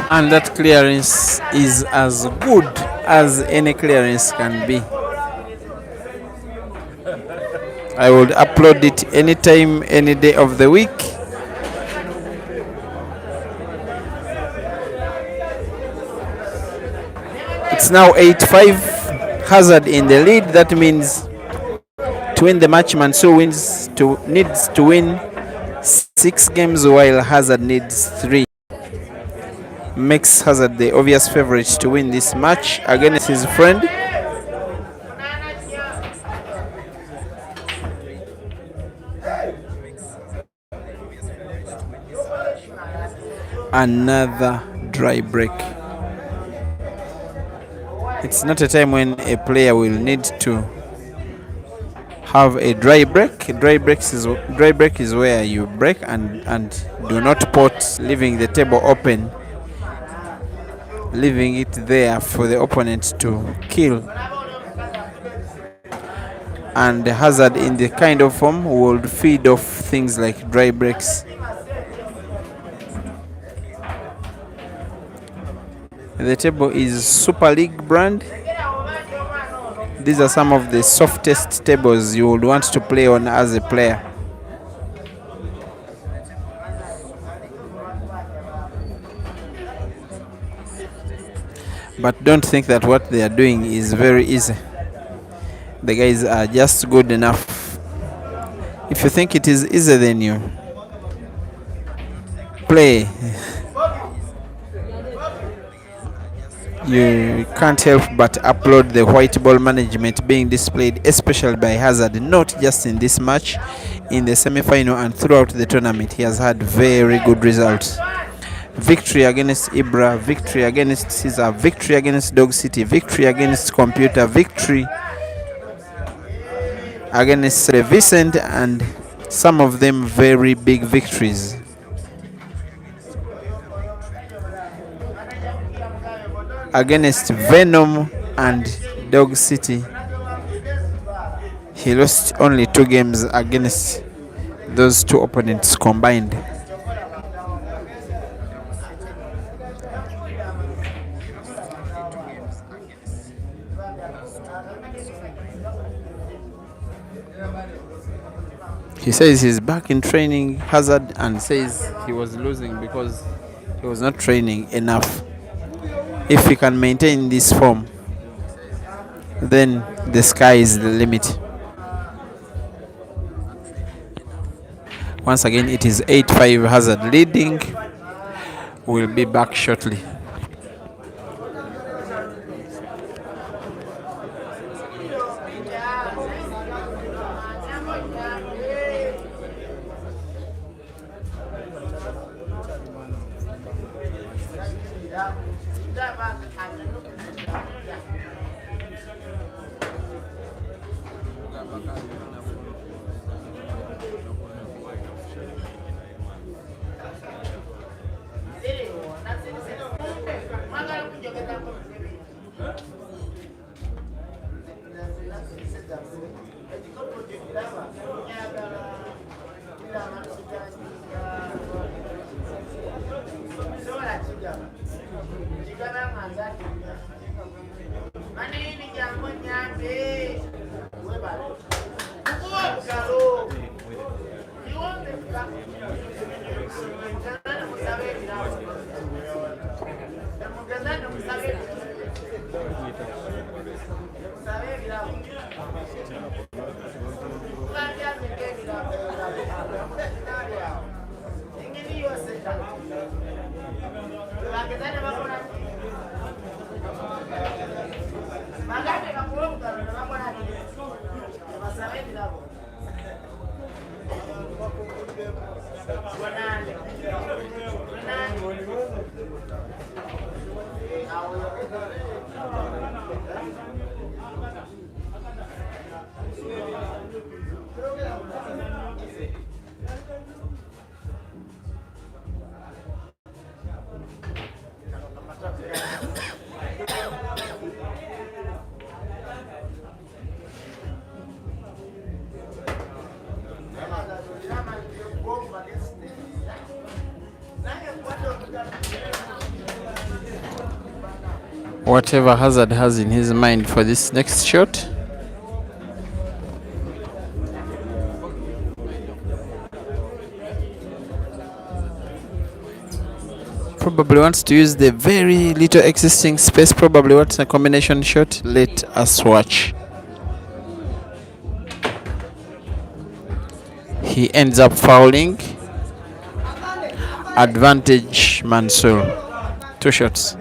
And that clearance is as good as any clearance can be. I would upload it anytime, any day of the week. It's now 8-5. Hazard in the lead. That means to win the match, Mansoor needs to win 6 games, while Hazard needs 3. Makes Hazard the obvious favorite to win this match against his friend. Another dry break. It's not a time when a player will need to have a dry break. Dry break is where you break and do not pot, leaving the table open, leaving it there for the opponent to kill. and Hazard in the kind of form would feed off things like dry breaks. The table is Super League brand. These are some of the softest tables you would want to play on as a player. But don't think that what they are doing is very easy. The guys are just good enough. If you think it is easy, then you play. You can't help but upload the white ball management being displayed, especially by Hazard, not just in this match, in the semi-final and throughout the tournament. He has had very good results. Victory against Ibra, victory against Caesar, victory against Dog City, victory against Computer, victory against Vicent, and some of them very big victories. Against Venom and Dog City, he lost only 2 games against those 2 opponents combined. He says he's back in training, Hazard, and says he was losing because he was not training enough. If he can maintain this form, then the sky is the limit. Once again, it is 8-5 Hazard leading. We'll be back shortly. Whatever Hazard has in his mind for this next shot, probably wants to use the very little existing space, probably wants a combination shot. Let us watch. He ends up fouling. Advantage Mansoor. 2 shots.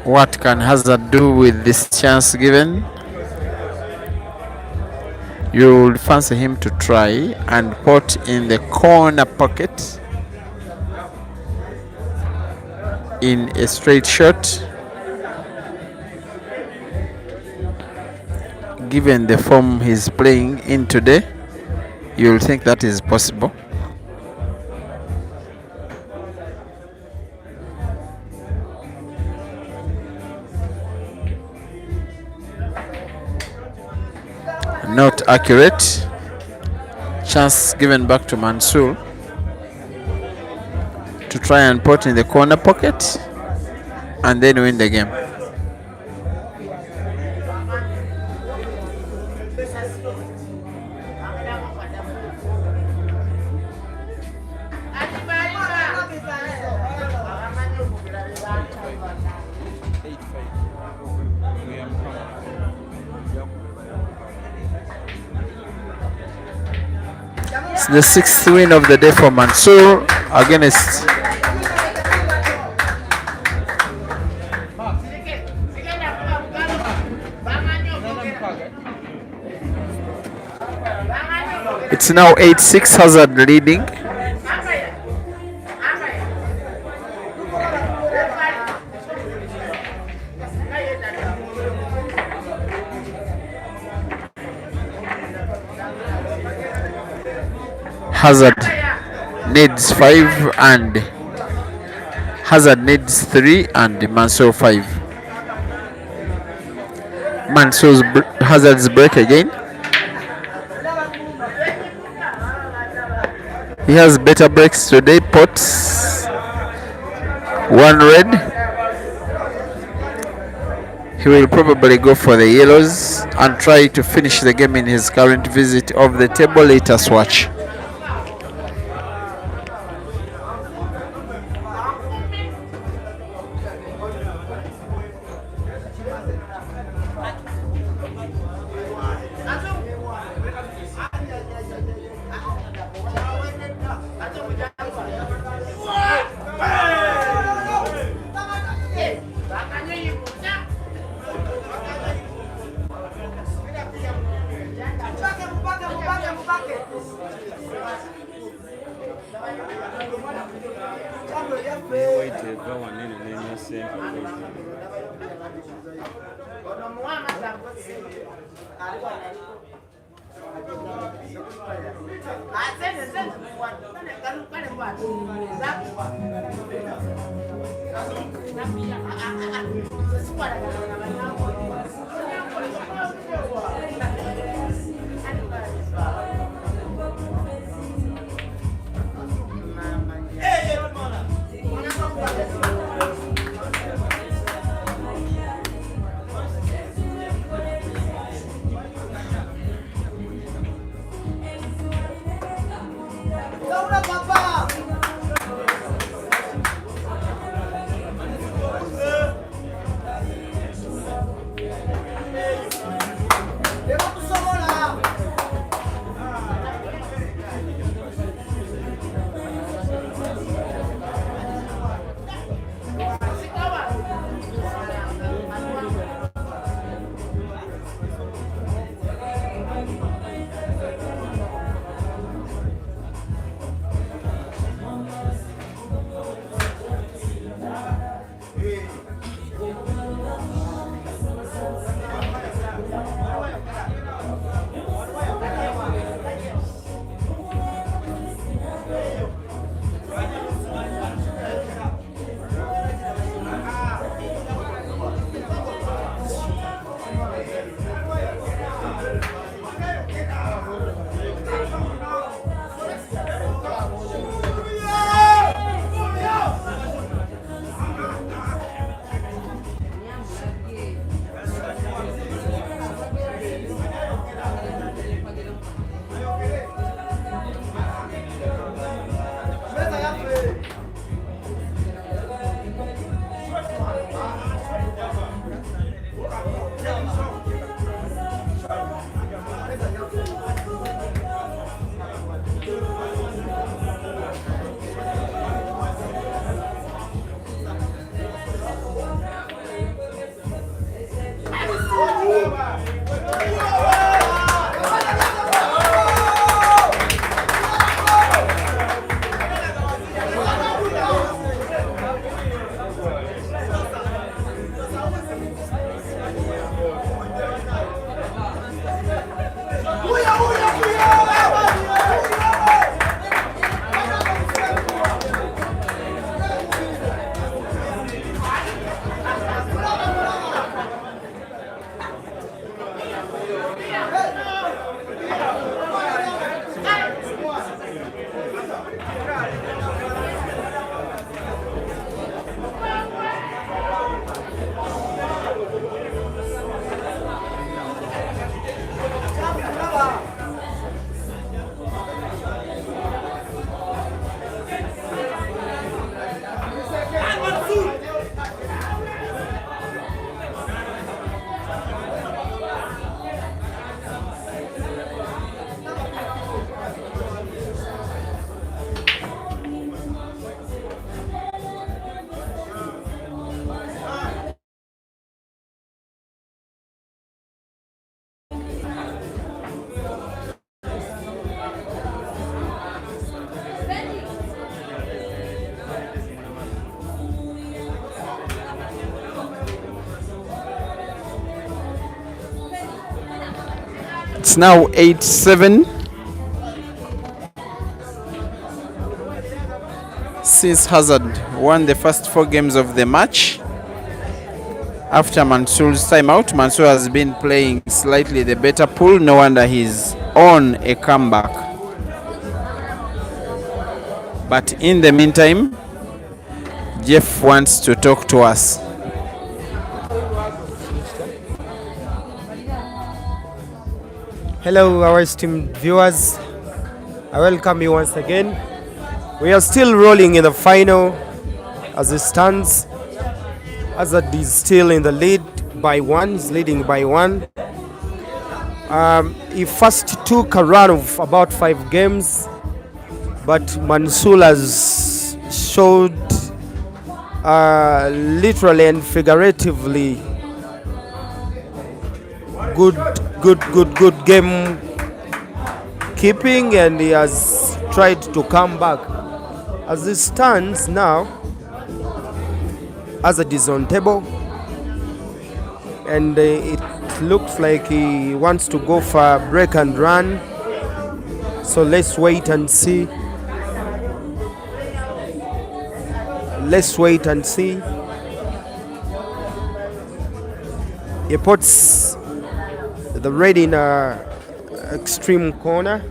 What can Hazard do with this chance given? You would fancy him to try and put in the corner pocket in a straight shot. Given the form he's playing in today, you'll think that is possible. Not accurate. Chance given back to Mansoor to try and put in the corner pocket and then win the game. It's the 6th win of the day for Mansoor against it's now 8-6, Hazard leading. Hazard needs 5 and Hazard needs 3 and Mansoor 5. Hazard's break again. He has better breaks today. Pots 1 red. He will probably go for the yellows and try to finish the game in his current visit of the table. Let us watch. It's now 8-7. Since Hazard won the first 4 games of the match, after Mansoor's timeout, Mansoor has been playing slightly the better pool. No wonder he's on a comeback. But in the meantime, Jeff wants to talk to us. Hello, our esteemed viewers. I welcome you once again. We are still rolling in the final as it stands. Hazard is still in the lead by 1, is leading by 1. He first took a run of about 5 games, but Mansoor has showed literally and figuratively good game keeping, and he has tried to come back. As it stands now, Hazard is on table, and it looks like he wants to go for a break and run. So let's wait and see. Let's wait and see. He puts the red in a extreme corner.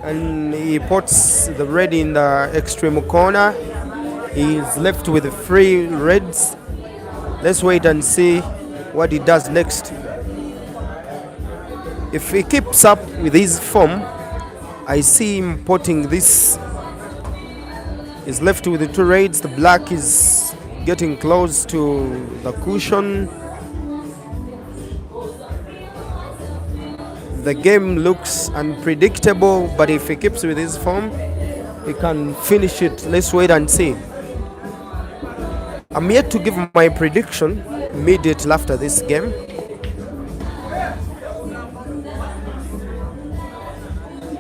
And he puts the red in the extreme corner. He's left with 3 reds. Let's wait and see what he does next. If he keeps up with his form, I see him putting this. He's left with the 2 reds. The black is getting close to the cushion. The game looks unpredictable, but if he keeps with his form, he can finish it. Let's wait and see. I'm yet to give my prediction immediately after this game.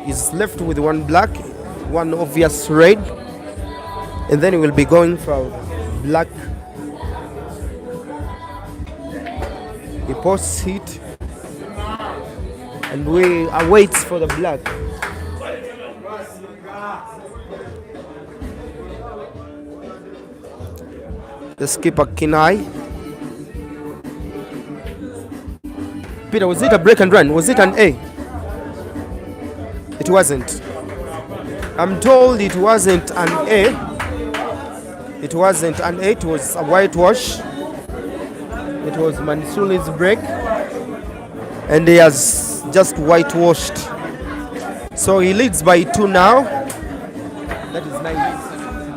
He's left with 1 black, 1 obvious red, and then he will be going for black. He posts it, and we await for the black. The skipper Kinai. Peter, was it a break and run? Was it an A? It wasn't. I'm told it wasn't an A. It wasn't an A, it was a whitewash. It was Mansour's break, and he has just whitewashed. So he leads by 2 now. That is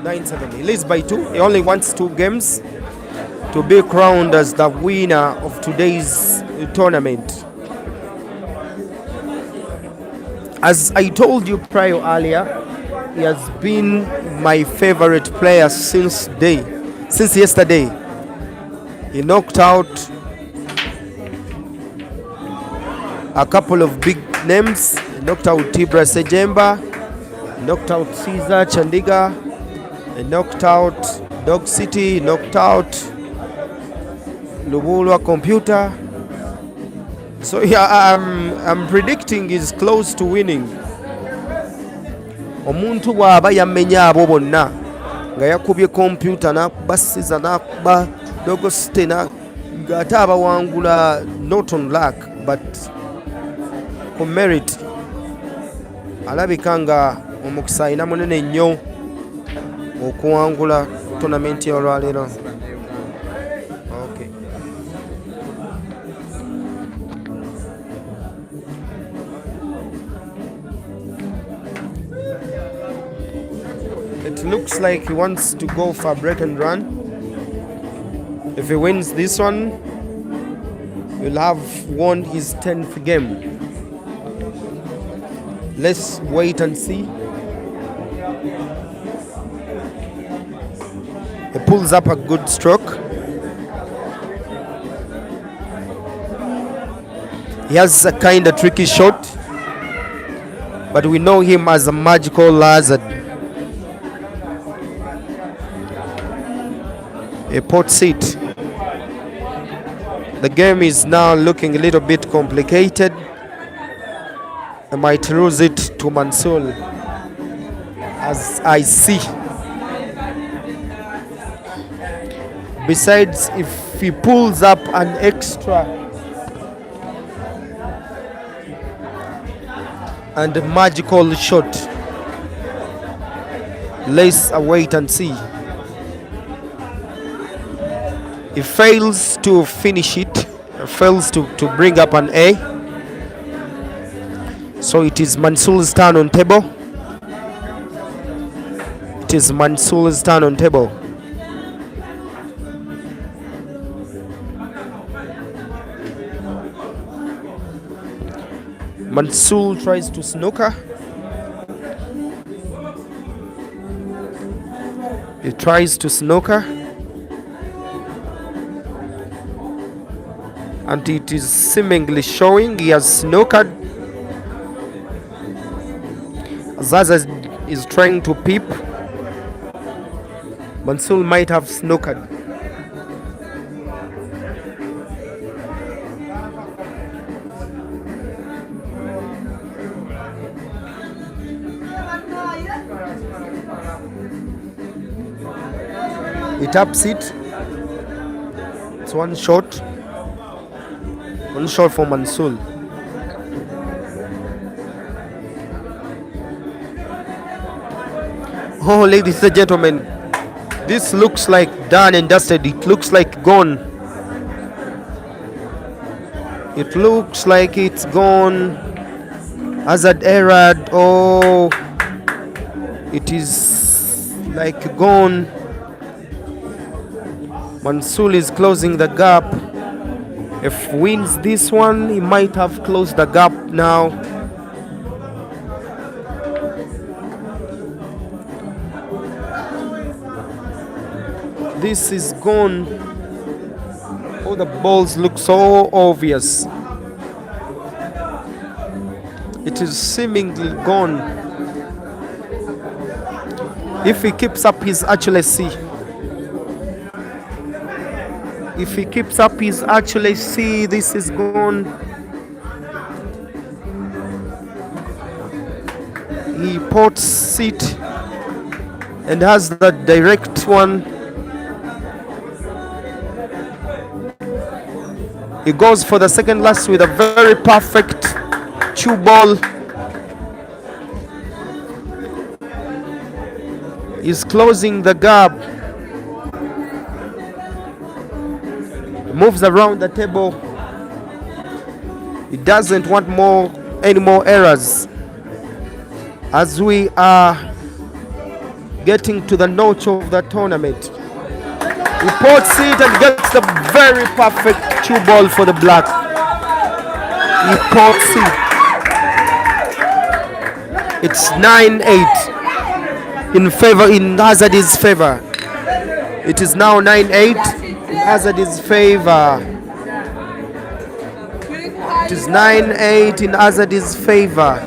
9-7. He leads by 2. He only wants 2 games to be crowned as the winner of today's tournament. As I told you earlier, he has been my favorite player since yesterday. He knocked out a couple of big names. He knocked out Tibra Sejemba, he knocked out Caesar Chandiga, he knocked out Dog City, he knocked out Lubulwa Computer. So yeah, I'm predicting he's close to winning. Omuntu bw'aba yamenya abo bonna nga yakubye computer n'akuba Caesar n'akuba Dog City ng'ate abawangula not on luck but ku merit. Alabika nga omukisa alina munene nnyo okuwangula tournament y'olwaleero. Okay. It looks like he wants to go for break and run. If he wins this one, he'll have won his 10th game. Let's wait and see. He pulls up a good stroke. He has a kind of tricky shot, but we know him as a magical Hazard. a pot seat. The game is now looking a little bit complicated. I might lose it to Mansoor, as I see. Besides, if he pulls up an extra and a magical shot, let's wait and see. He fails to finish it, fails to bring up an A. So it is Mansoor's turn on table. It is Mansoor's turn on table. Mansoor tries to snooker. He tries to snooker. And it is seemingly showing he has snookered. Zaza is trying to peep. Mansoor might have snookered. He taps it. It's one shot. One shot for Mansoor. Oh, ladies and gentlemen, this looks like done and dusted. It looks like gone. It looks like it's gone. Hazard error. Oh, it is like gone. Mansoor is closing the gap. If wins this one, he might have closed the gap now. This is gone. All the balls look so obvious. It is seemingly gone. If he keeps up his accuracy, this is gone. He pots it and has the direct one. He goes for the second last with a very perfect cue ball. He's closing the gap. Moves around the table. He doesn't want any more errors. As we are getting to the notch of the tournament, he pots it and gets the very perfect cue ball for the black. He pots it. It's 9-8 in Hazard's favor. It is now 9-8 in Hazard's favor. It is 9-8 in Hazard's favor.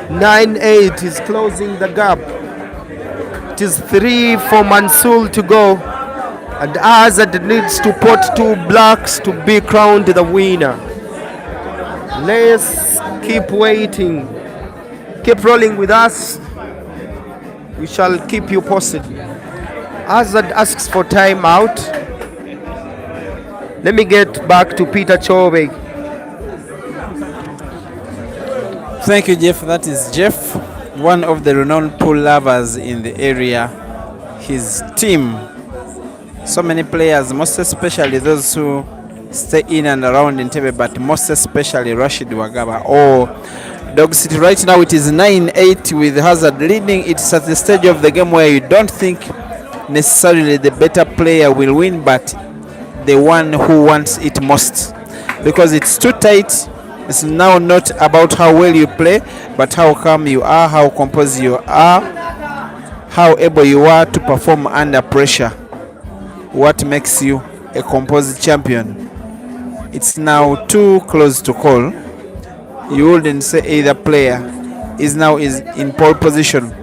9-8 is closing the gap. It is 3 for Mansoor to go, and Hazard needs to pot 2 blacks to be crowned the winner. Let's keep waiting. Keep rolling with us. We shall keep you posted. Hazard asks for time out. Let me get back to Peter Chobe. Thank you, Jeff. That is Jeff, one of the renowned pool lovers in the area. His team, so many players, most especially those who stay in and around Entebbe, but most especially Rashid Wagaba or Dog City. Right now it is 9-8 with Hazard leading. It's at the stage of the game where you don't think necessarily the better player will win, but the one who wants it most, because it's too tight. It's now not about how well you play, but how calm you are, how composed you are, how able you are to perform under pressure. What makes you a composed champion? It's now too close to call. You wouldn't say either player is in pole position.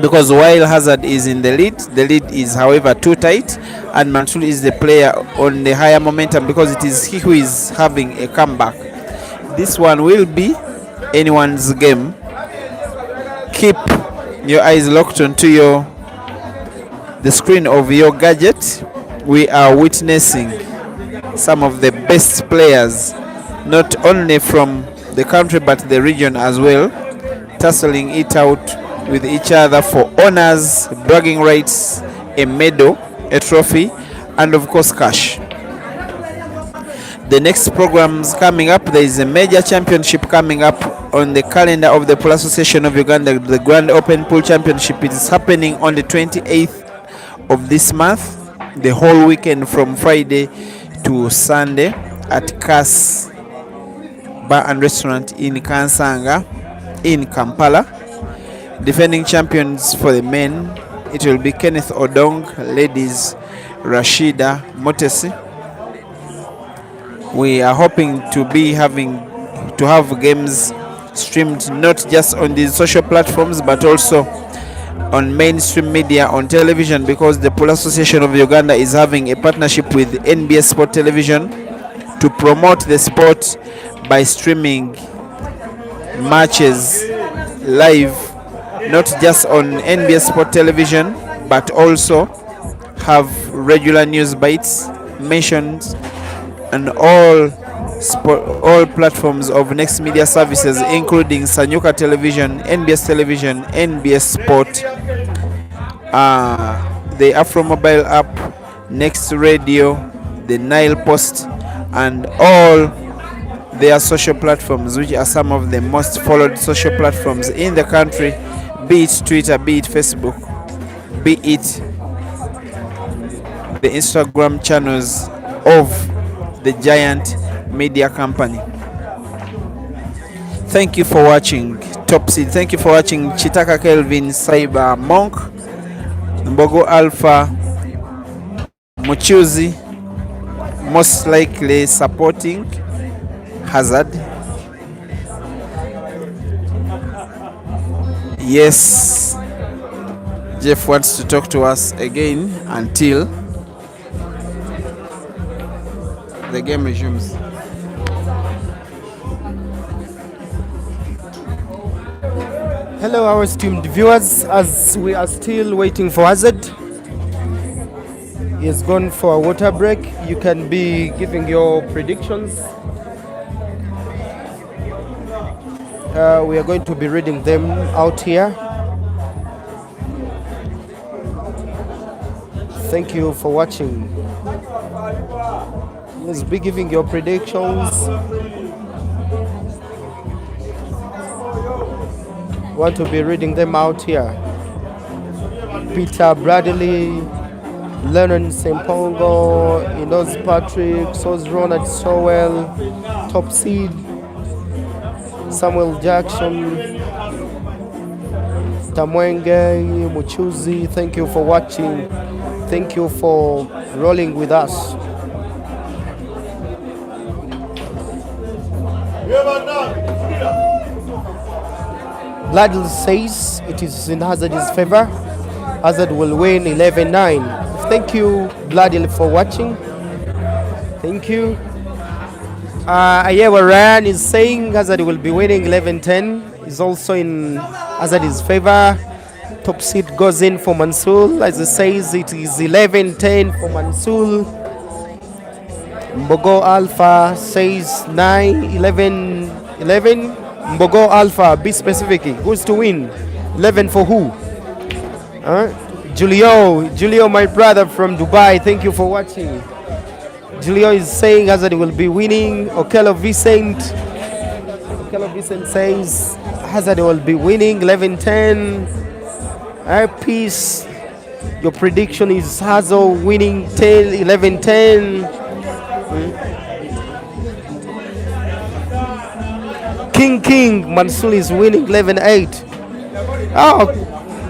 because while Hazard is in the lead is however too tight, and Mansoor is the player on the higher momentum because it is he who is having a comeback. This one will be anyone's game. Keep your eyes locked onto the screen of your gadget. We are witnessing some of the best players, not only from the country but the region as well, tussling it out with each other for honors, bragging rights, a medal, a trophy, and of course cash. The next programs coming up, there is a major championship coming up on the calendar of the Pool Association of Uganda. The Grand Open Pool Championship is happening on the 28th of this month, the whole weekend from Friday to Sunday at Kas Bar and Restaurant in Kansanga in Kampala. Defending champions for the men, it will be Kenneth Odong. Ladies, Rashida Motesi. We are hoping to have games streamed not just on these social platforms but also on mainstream media on television, because the Pool Association of Uganda is having a partnership with NBS Sport Television to promote the sport by streaming matches live, not just on NBS Sport Television but also have regular news bites mentioned on all platforms of Next Media Services, including Sanyuka Television, NBS Television, NBS Sport, the Afro Mobile app, Next Radio, the Nile Post, and all their social platforms, which are some of the most followed social platforms in the country, be it Twitter, be it Facebook, be it the Instagram channels of the giant media company. Thank you for watching Top Seed. Thank you for watching Chitaka Kelvin, Cyber Monk, Mbogo Alpha, Muchuzi, most likely supporting Hazard. Yes, Jeff wants to talk to us again until the game resumes. Hello, our esteemed viewers. As we are still waiting for Hazard, he has gone for a water break. You can be giving your predictions. We are going to be reading them out here. Thank you for watching. Let's be giving your predictions. Want to be reading them out here. Peter Bradley, Lennon Sempongo, Inos Patrick, Sos Ronald Sowell, Top Seed, Samuel Jackson, Tamwenge, Muchuzi. Thank you for watching. Thank you for rolling with us. Bladel says it is in Hazard's favor. Hazard will win 11-9. Thank you, Bladel, for watching. Thank you. Ayewa Ryan is saying Hazard will be winning 11-10. Is also in Hazard's favor. Top seed goes in for Mansoor. As it says, it is 11-10 for Mansoor. Mbogo Alpha says 9-11. Mbogo Alpha, be specific. Who's to win? 11 for who? Julio, my brother from Dubai. Thank you for watching. Julio is saying Hazard will be winning. Okello Vicent says Hazard will be winning 11-10. Peace. Your prediction is Hazard winning 11-10. King, Mansoor is winning 11-8. Oh,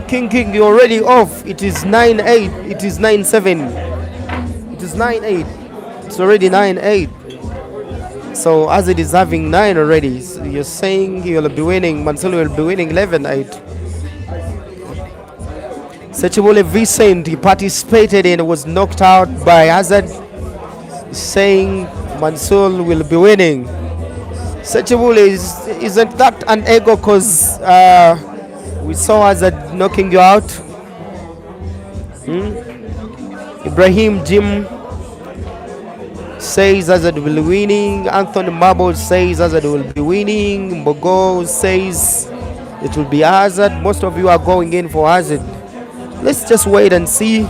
King, you're already off. It is 9-8. It is 9-7. It is 9-8. It's already 9-8. So as it is having 9 already, so you're saying he will be winning. Mansoor will be winning 11-8. Sechibule Vicent, he participated and was knocked out by Hazard, saying Mansoor will be winning. Sechibule isn't that an ego, because we saw Hazard knocking you out. Ibrahim Jim says Hazard will be winning. Anthony Marble says Hazard will be winning. Mbogo says it will be Hazard. Most of you are going in for Hazard. Let's just wait and see.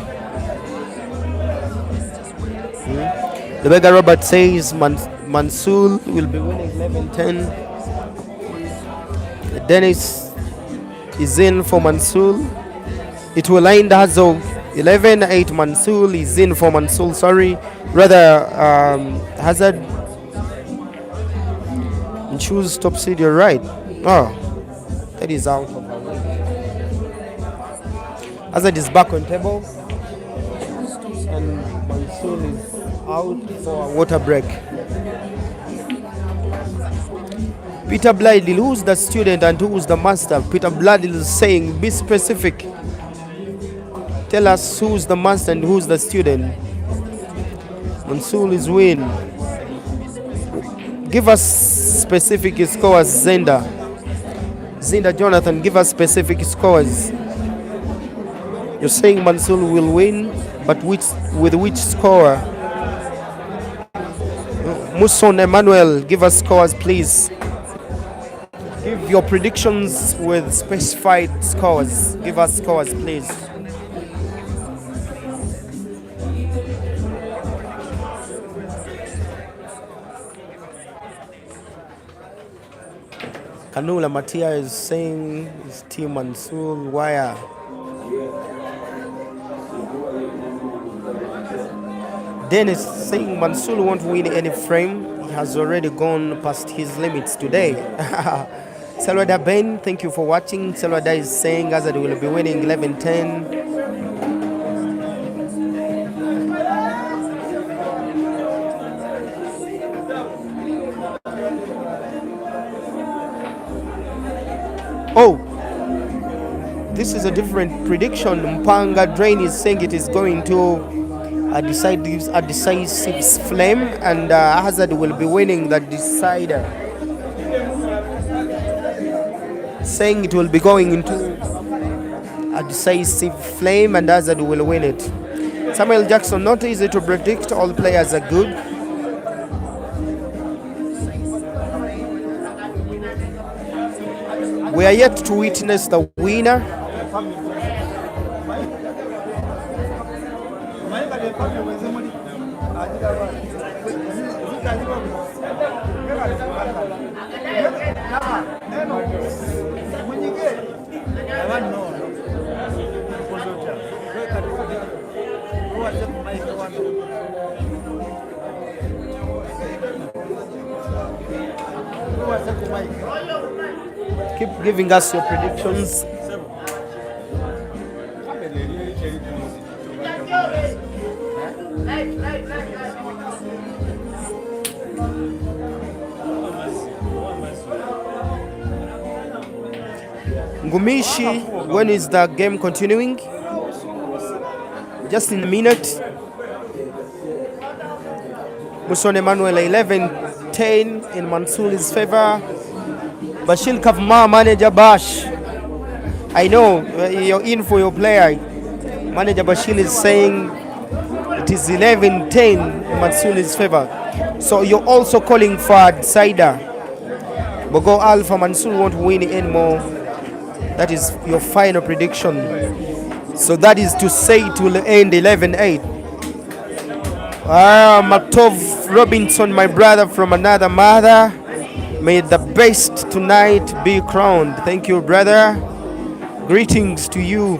The Beggar Robert says Mansoor will be winning 11-10. Dennis is in for Mansoor. It will end as of 11-8. Mansoor is in for Mansoor. Sorry, rather Hazard. And choose top seed. You're right. Oh, that is out of our way. Hazard is back on table, and Mansoor is out for a water break. Peter Blydill, who's the student and who's the master? Peter Blydill is saying, be specific. Tell us who's the master and who's the student. Mansoor is win. Give us specific scores, Zenda. Jonathan, give us specific scores. You're saying Mansoor will win, but with which score? Muson Emmanuel, give us scores, please. Give your predictions with specified scores. Give us scores, please. Kanula Matia is saying his team Mansoor wire. Dennis saying Mansoor won't win any frame. He has already gone past his limits today. Salwada Ben, thank you for watching. Salwada is saying Hazard will be winning 11-10. Oh, this is a different prediction. Mpanga Drain is saying it is going to a decisive flame, and Hazard will be winning the decider. Saying it will be going into a decisive flame and Hazard will win it. Samuel Jackson, not easy to predict. All players are good. We are yet to witness the winner. Keep giving us your predictions. Ngumishi, when is the game continuing? Just in a minute. Muson Emmanuel 11-10 in Mansoor's favor. Bashil Kavma, manager Bash. I know you're in for your player. Manager Bashil is saying it is 11-10 in Mansoor's favor. So you're also calling for a decider. Bogo Alpha, Mansoor won't win anymore. That is your final prediction. So that is to say it will end 11-8. Maktov Robinson, my brother from another mother. May the best tonight be crowned. Thank you, brother. Greetings to you.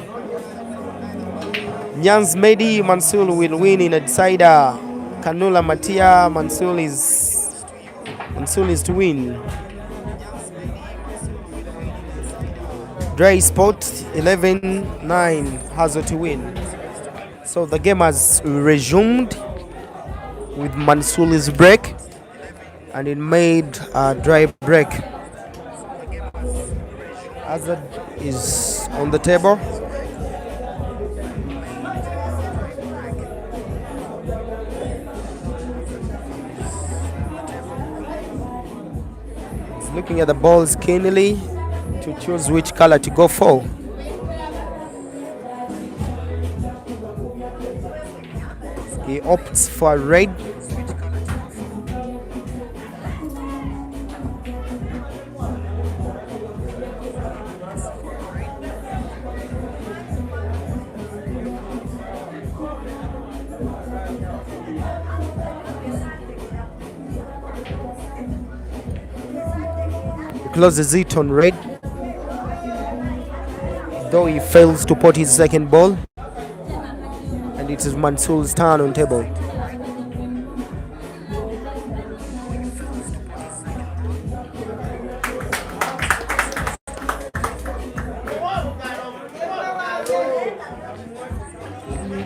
Nyans Medi, Mansoor will win in a decider. Kanula Matia, Mansoor is to win. Dry Spot 11-9 has to win. So the game has resumed with Mansoor's break, and it made a dry break. Hazard is on the table. looking at the balls keenly to choose which color to go for. He opts for red. He closes it on red, though he fails to pot his second ball, and it is Mansoor's turn on table.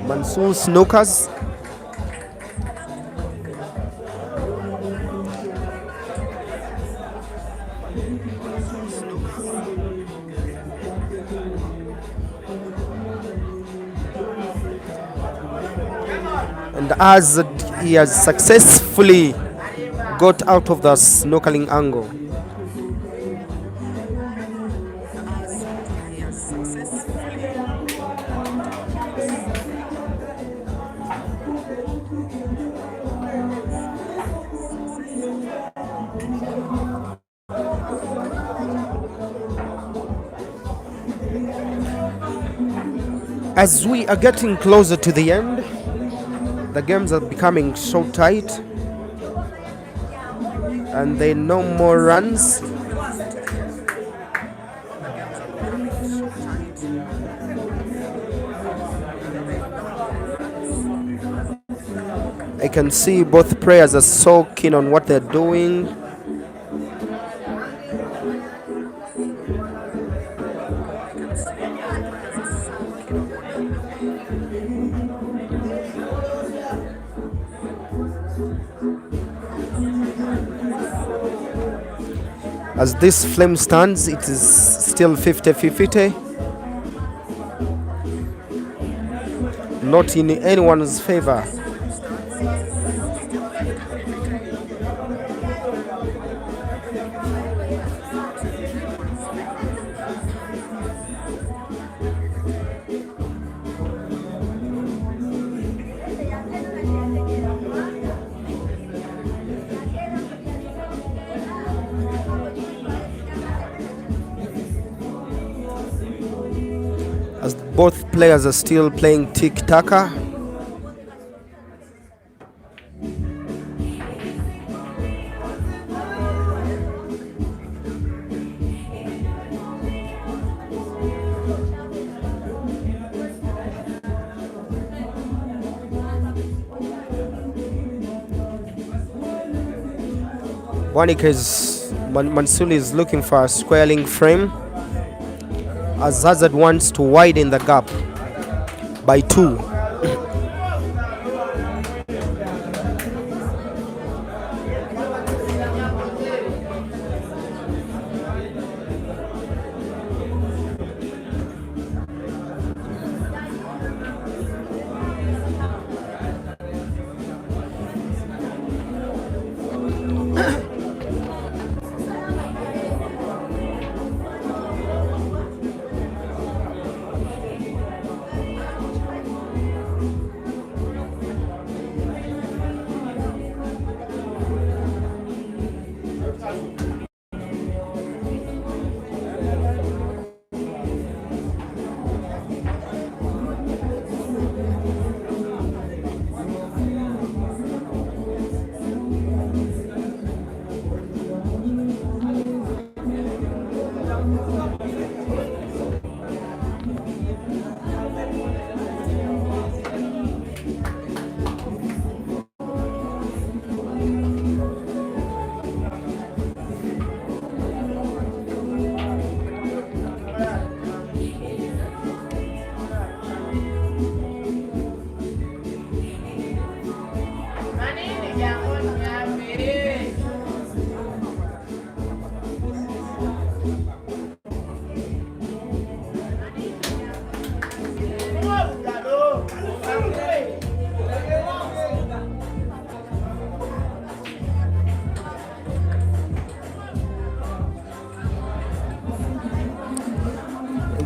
Mansoor snookers. And as he has successfully got out of the snorkeling angle, as we are getting closer to the end, the games are becoming so tight, and there are no more runs. I can see both players are so keen on what they're doing. As this flame stands, it is still 50-50. Not in anyone's favor. As both players are still playing tic-taca. Mansoor is looking for a squaring frame, as Hazard wants to widen the gap by 2.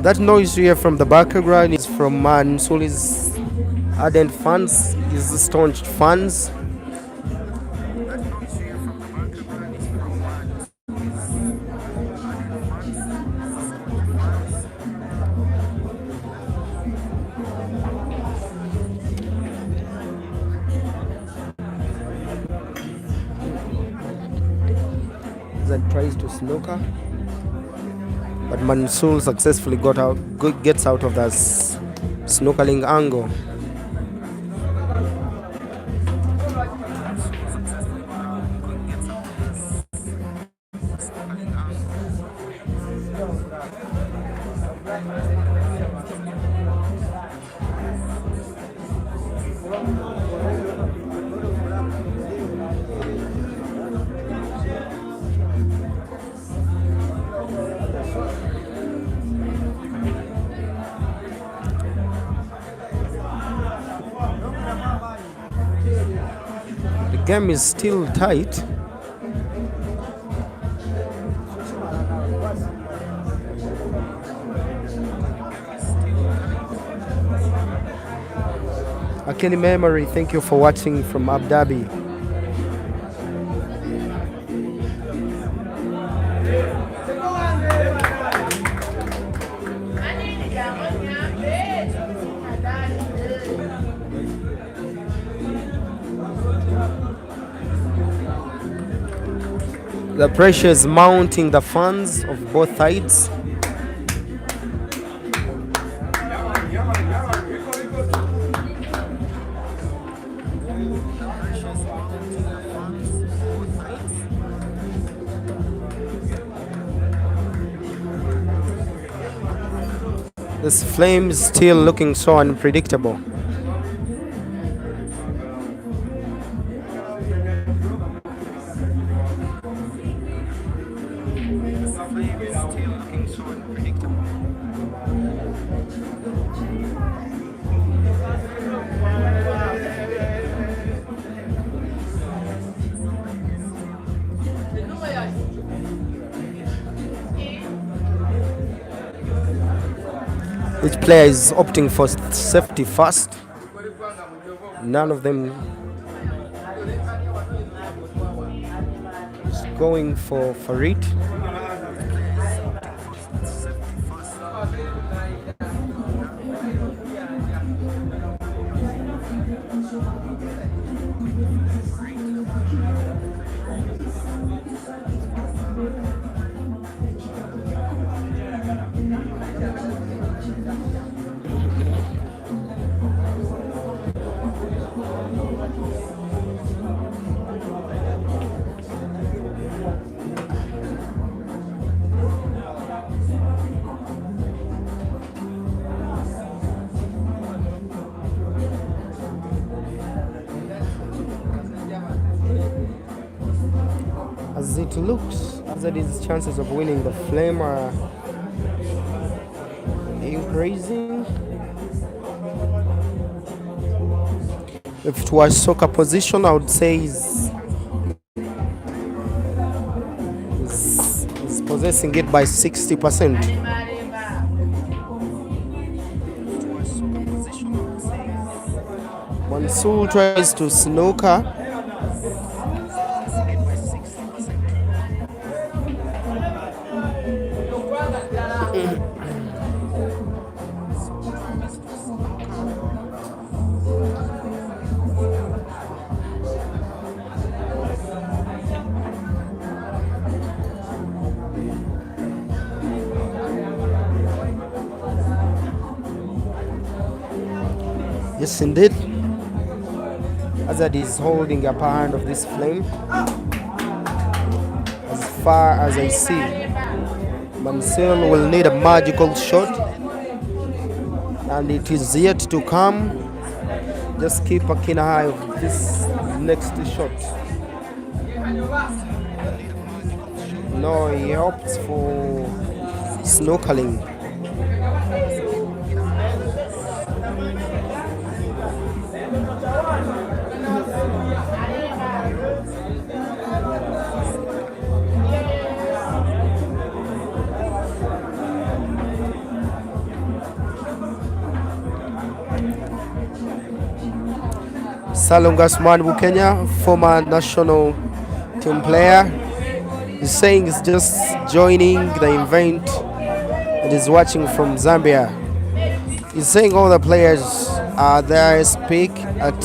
That noise you hear from the background is from Mansoor's ardent fans, his staunch fans. That tries to snooker, but Mansoor successfully gets out of that snorkeling angle. The game is still tight. Akili Memory, thank you for watching from Abu Dhabi. The pressure is mounting the fans of both sides. This flame is still looking so unpredictable. Each player is opting for safety first. None of them is going for it. As it looks, as it is, chances of winning the flame are increasing. If it was soccer position, I would say is possessing it by 60%. Mansoor tries to snooker. Yes, indeed. Azad is holding upper hand of this flame. As far as I see, Mansoor will need a magical shot, and it is yet to come. Just keep a keen eye of this next shot. No, he opts for snorkeling. Salongas Manbu Kenya, former national team player, is saying he's just joining the event and is watching from Zambia. He's saying all the players are there speak at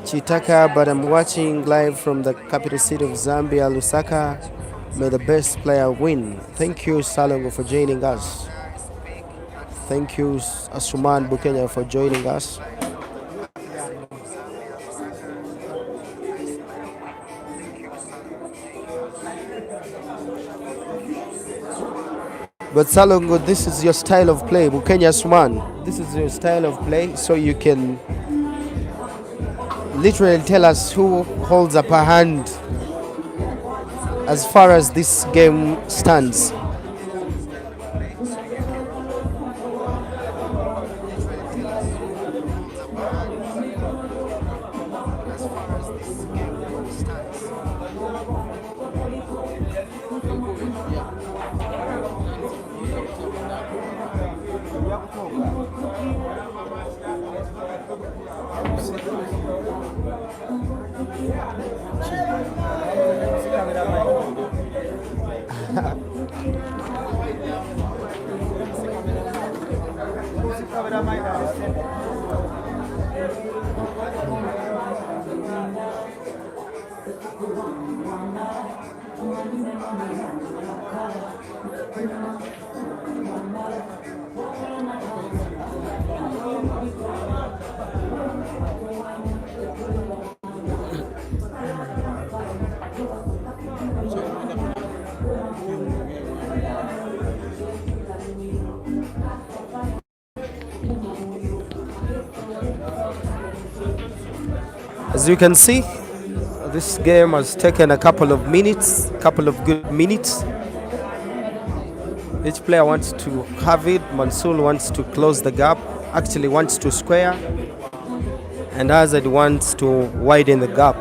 Chitaka, but I'm watching live from the capital city of Zambia, Lusaka. May the best player win. Thank you, Salongo, for joining us. Thank you, Asuman Bukenya, for joining us. But Salongo, this is your style of play. Bukenya Asuman, this is your style of play, so you can literally tell us who holds upper hand as far as this game stands. As you can see, this game has taken a couple of good minutes. Each player wants to have it. Mansoor wants to close the gap, actually wants to square, and Azad wants to widen the gap.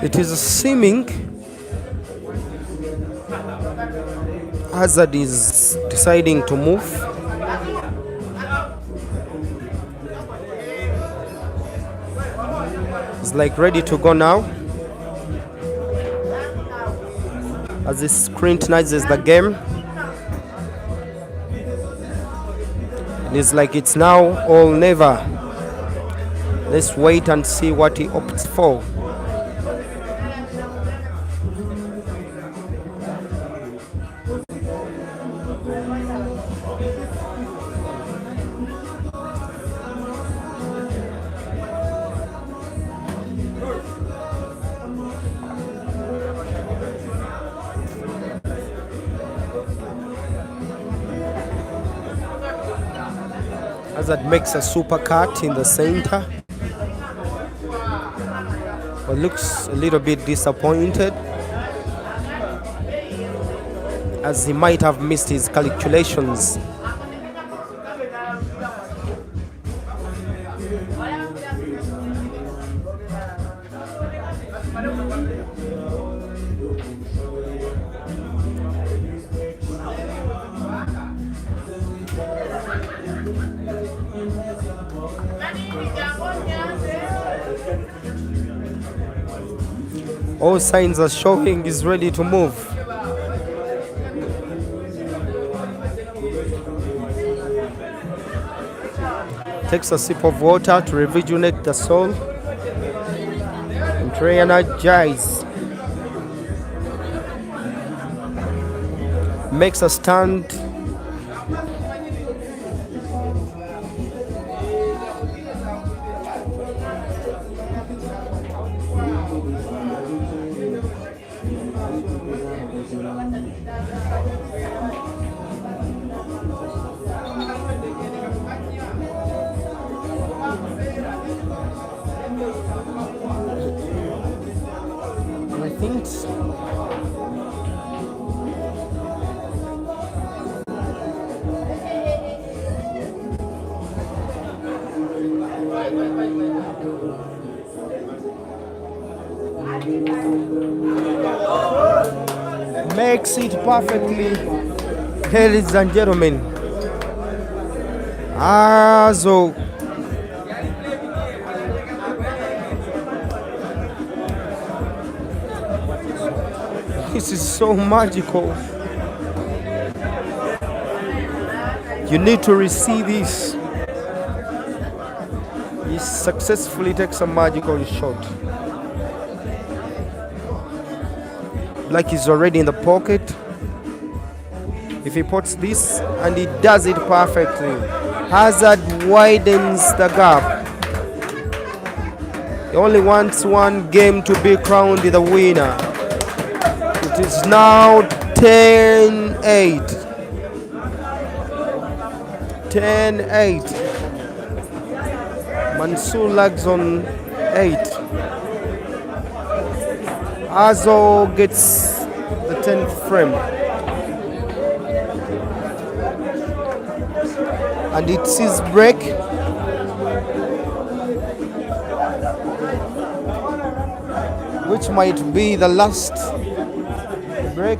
It is seeming Hazard is deciding to move. He's like ready to go now, as he scrutinizes the game. And it's like it's now or never. Let's wait and see what he opts for. Hazard makes a super cut in the center, but looks a little bit disappointed, as he might have missed his calculations. All signs are showing he's ready to move. Takes a sip of water to rejuvenate the soul and to re-energize. Makes a stand. And I think makes it perfectly, ladies and gentlemen. So this is so magical. You need to receive this. He successfully takes a magical shot. Like he's already in the pocket. If he puts this, and he does it perfectly. Hazard widens the gap. He only wants one game to be crowned the winner. It is now 10-8. 10-8. Mansoor lags on 8. Azo gets the 10th frame. And it's his break. Which might be the last break.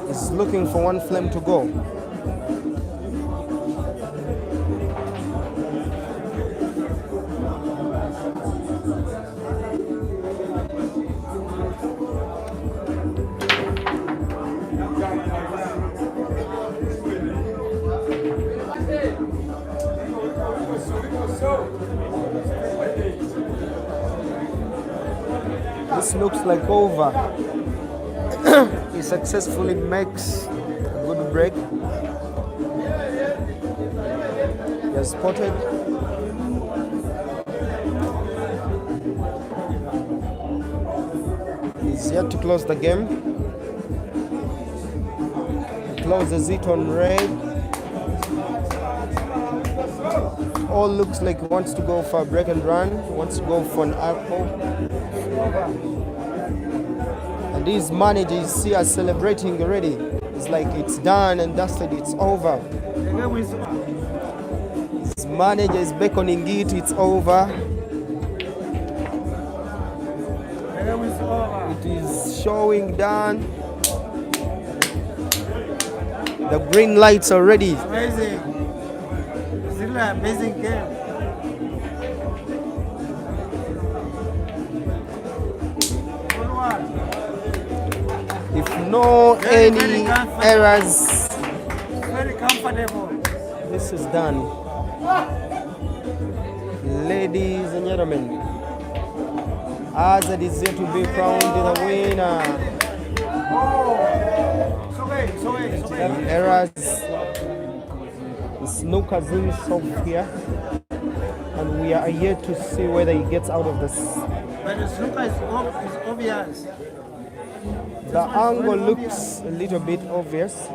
He's looking for one flame to go. This looks like over. He successfully makes a good break. He has spotted. He's yet to close the game. He closes it on red. All looks like he wants to go for a break and run. He wants to go for an apple. And these managers see us celebrating already. It's like it's done and dusted, it's over. His manager is beckoning it, it's over. It is showing done. The green lights are ready. Amazing. Still an amazing game. If no any errors, Very comfortable. this is done. Ladies and gentlemen, Azad is here to be crowned the winner. It's okay. Errors. The snooker zooms off here, and we are yet to see whether he gets out of this. But the snooker is obvious. The angle looks a little bit obvious.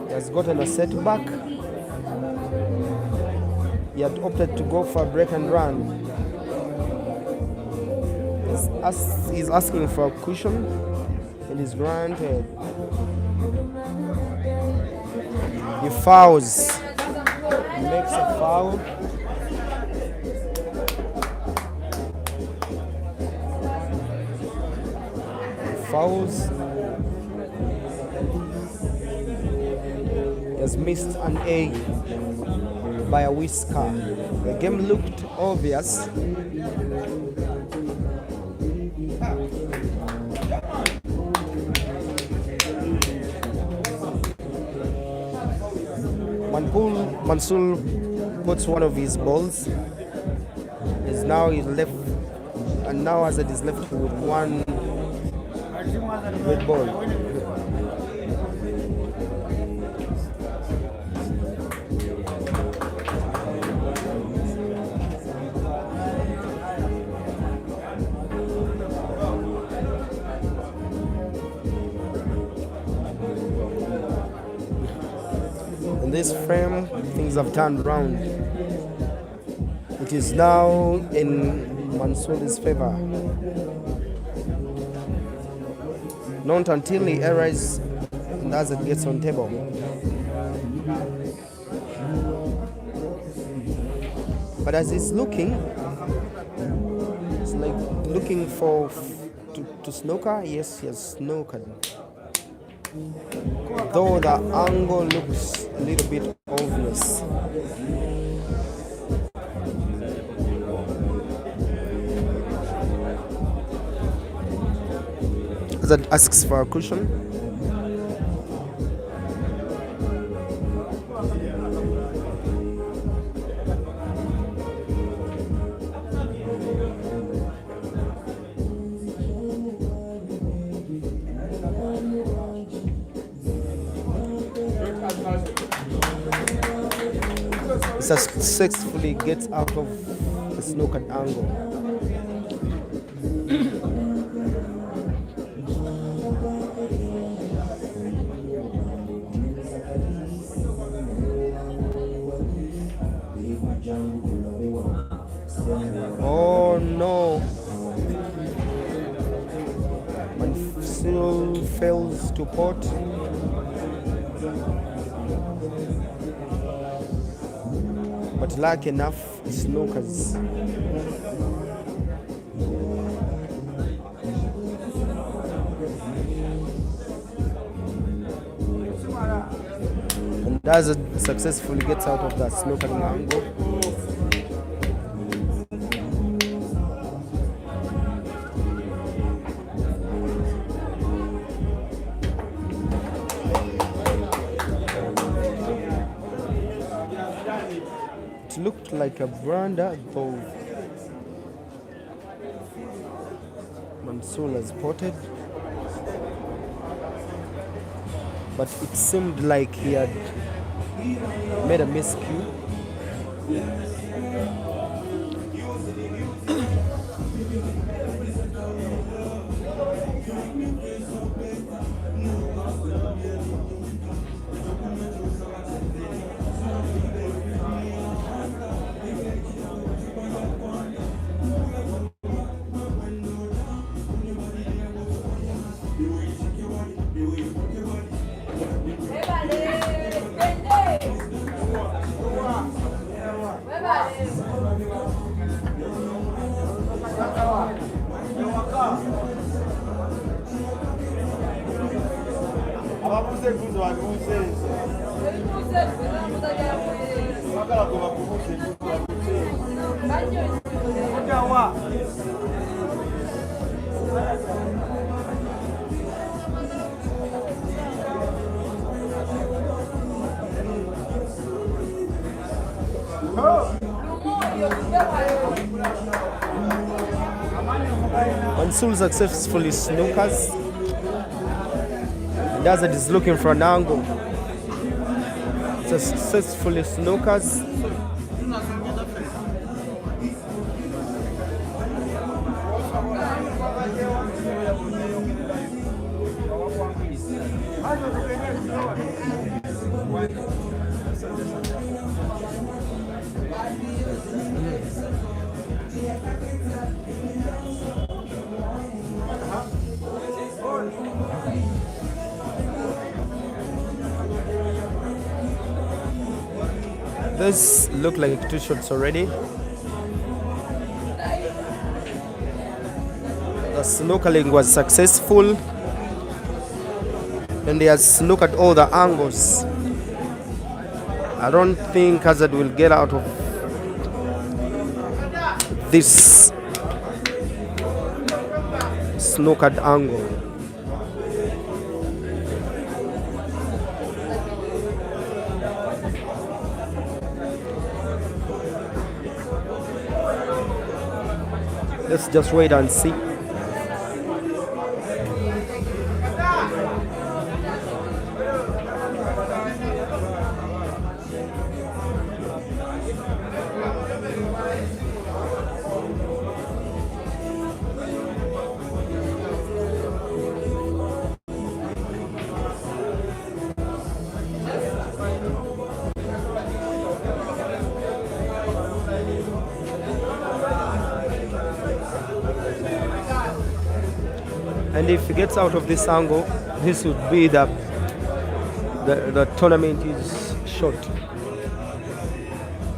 He has gotten a setback. He had opted to go for a break and run. He's asking for a cushion and is granted. He fouls. He makes a foul. He fouls. He has missed an A by a whisker. The game looked obvious. Mansoor puts one of his balls. Is now he left, and now Hazard is left with one red ball. In this frame, things have turned round. It is now in Mansoor's favor. Not until he errors and as it gets on table. But as he's looking, it's like looking for to snooker. Yes, he has snookered. Though the angle looks a little bit obvious. That asks for a cushion. Successfully gets out of the snookered angle. Oh no! Mansoor fails to pot. But lucky enough, he snookers. And as it successfully gets out of that snookering angle. It looked like a brander, though Mansoor has potted, but it seemed like he had made a miscue. Mansoor successfully snookers. Hazard is looking for an angle. Successfully snookers. This looked like 2 shots already. The snookering was successful, and he has snookered all the angles. I don't think Hazard will get out of this snookered angle. Let's just wait and see. And if he gets out of this angle, this would be the tournament is short.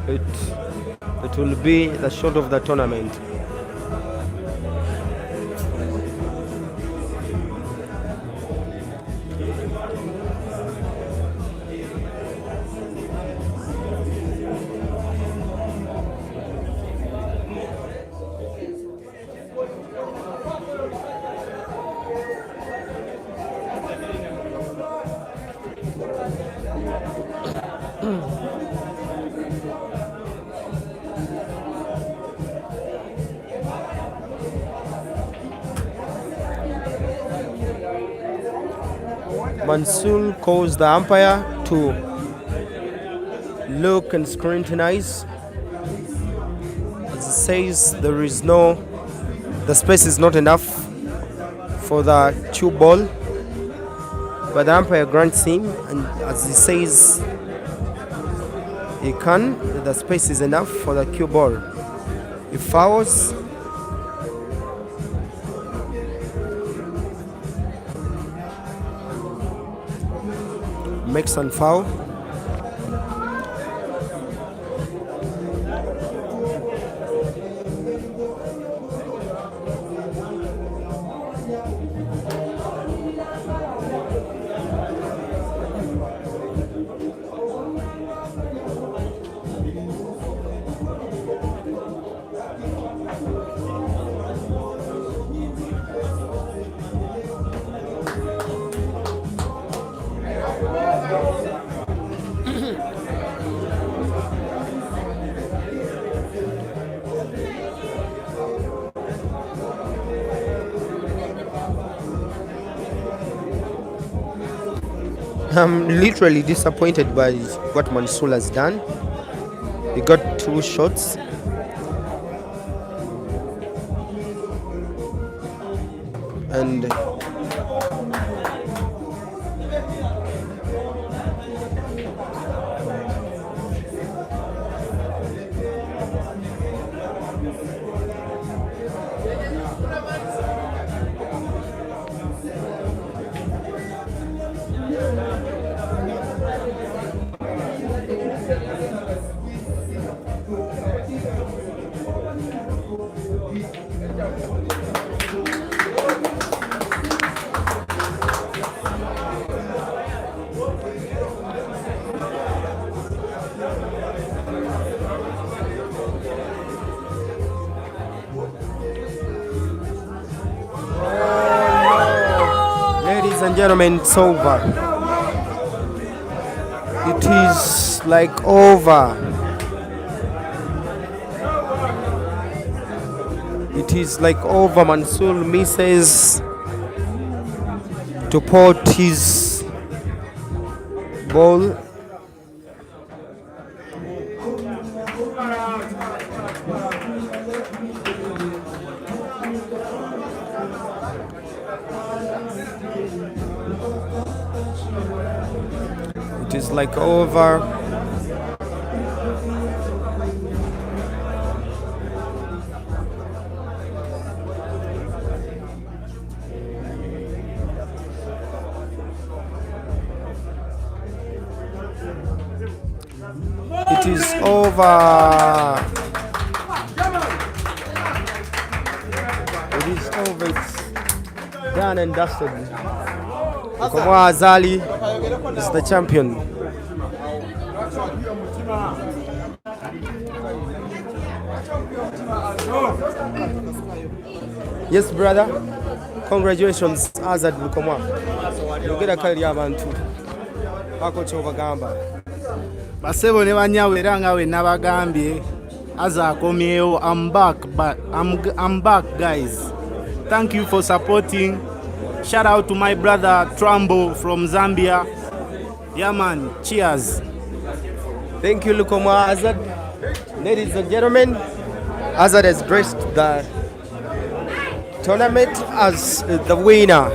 It will be the short of the tournament. Mansoor calls the umpire to look and scrutinize. As he says, the space is not enough for the cue ball, but the umpire grants him, and as he says, the space is enough for the cue ball. He fouls. Makes and foul. I'm literally disappointed by what Mansoor has done. He got 2 shots. And ladies and gentlemen, it's over. It is like over. It is like over. Mansoor misses to put his ball. It is like over. It is over. It is over. It's done and dusted. Komwa Azali is the champion. Yes, brother. Congratulations, Azad Bukomwa. You get a career abantu. Bako chova gamba. Basebo ne banyawe era nga we nabagambye Azakomeo, I'm back, but I'm back, guys. Thank you for supporting. Shout out to my brother Trambo from Zambia. Yeah, man. Cheers. Thank you, Lukoma Azad. Ladies and gentlemen, Azad has graced the tournament as the winner.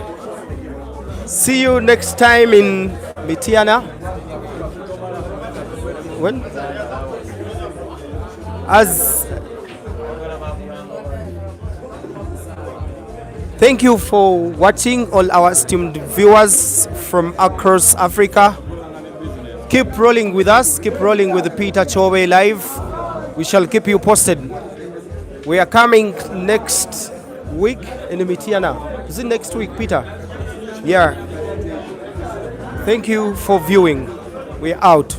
See you next time in Mitiana. When? Thank you for watching, all our esteemed viewers from across Africa. Keep rolling with us, keep rolling with Peter Chowe Live. We shall keep you posted. We are coming next week in Mitiana. Is it next week, Peter? Yeah. Thank you for viewing. We're out.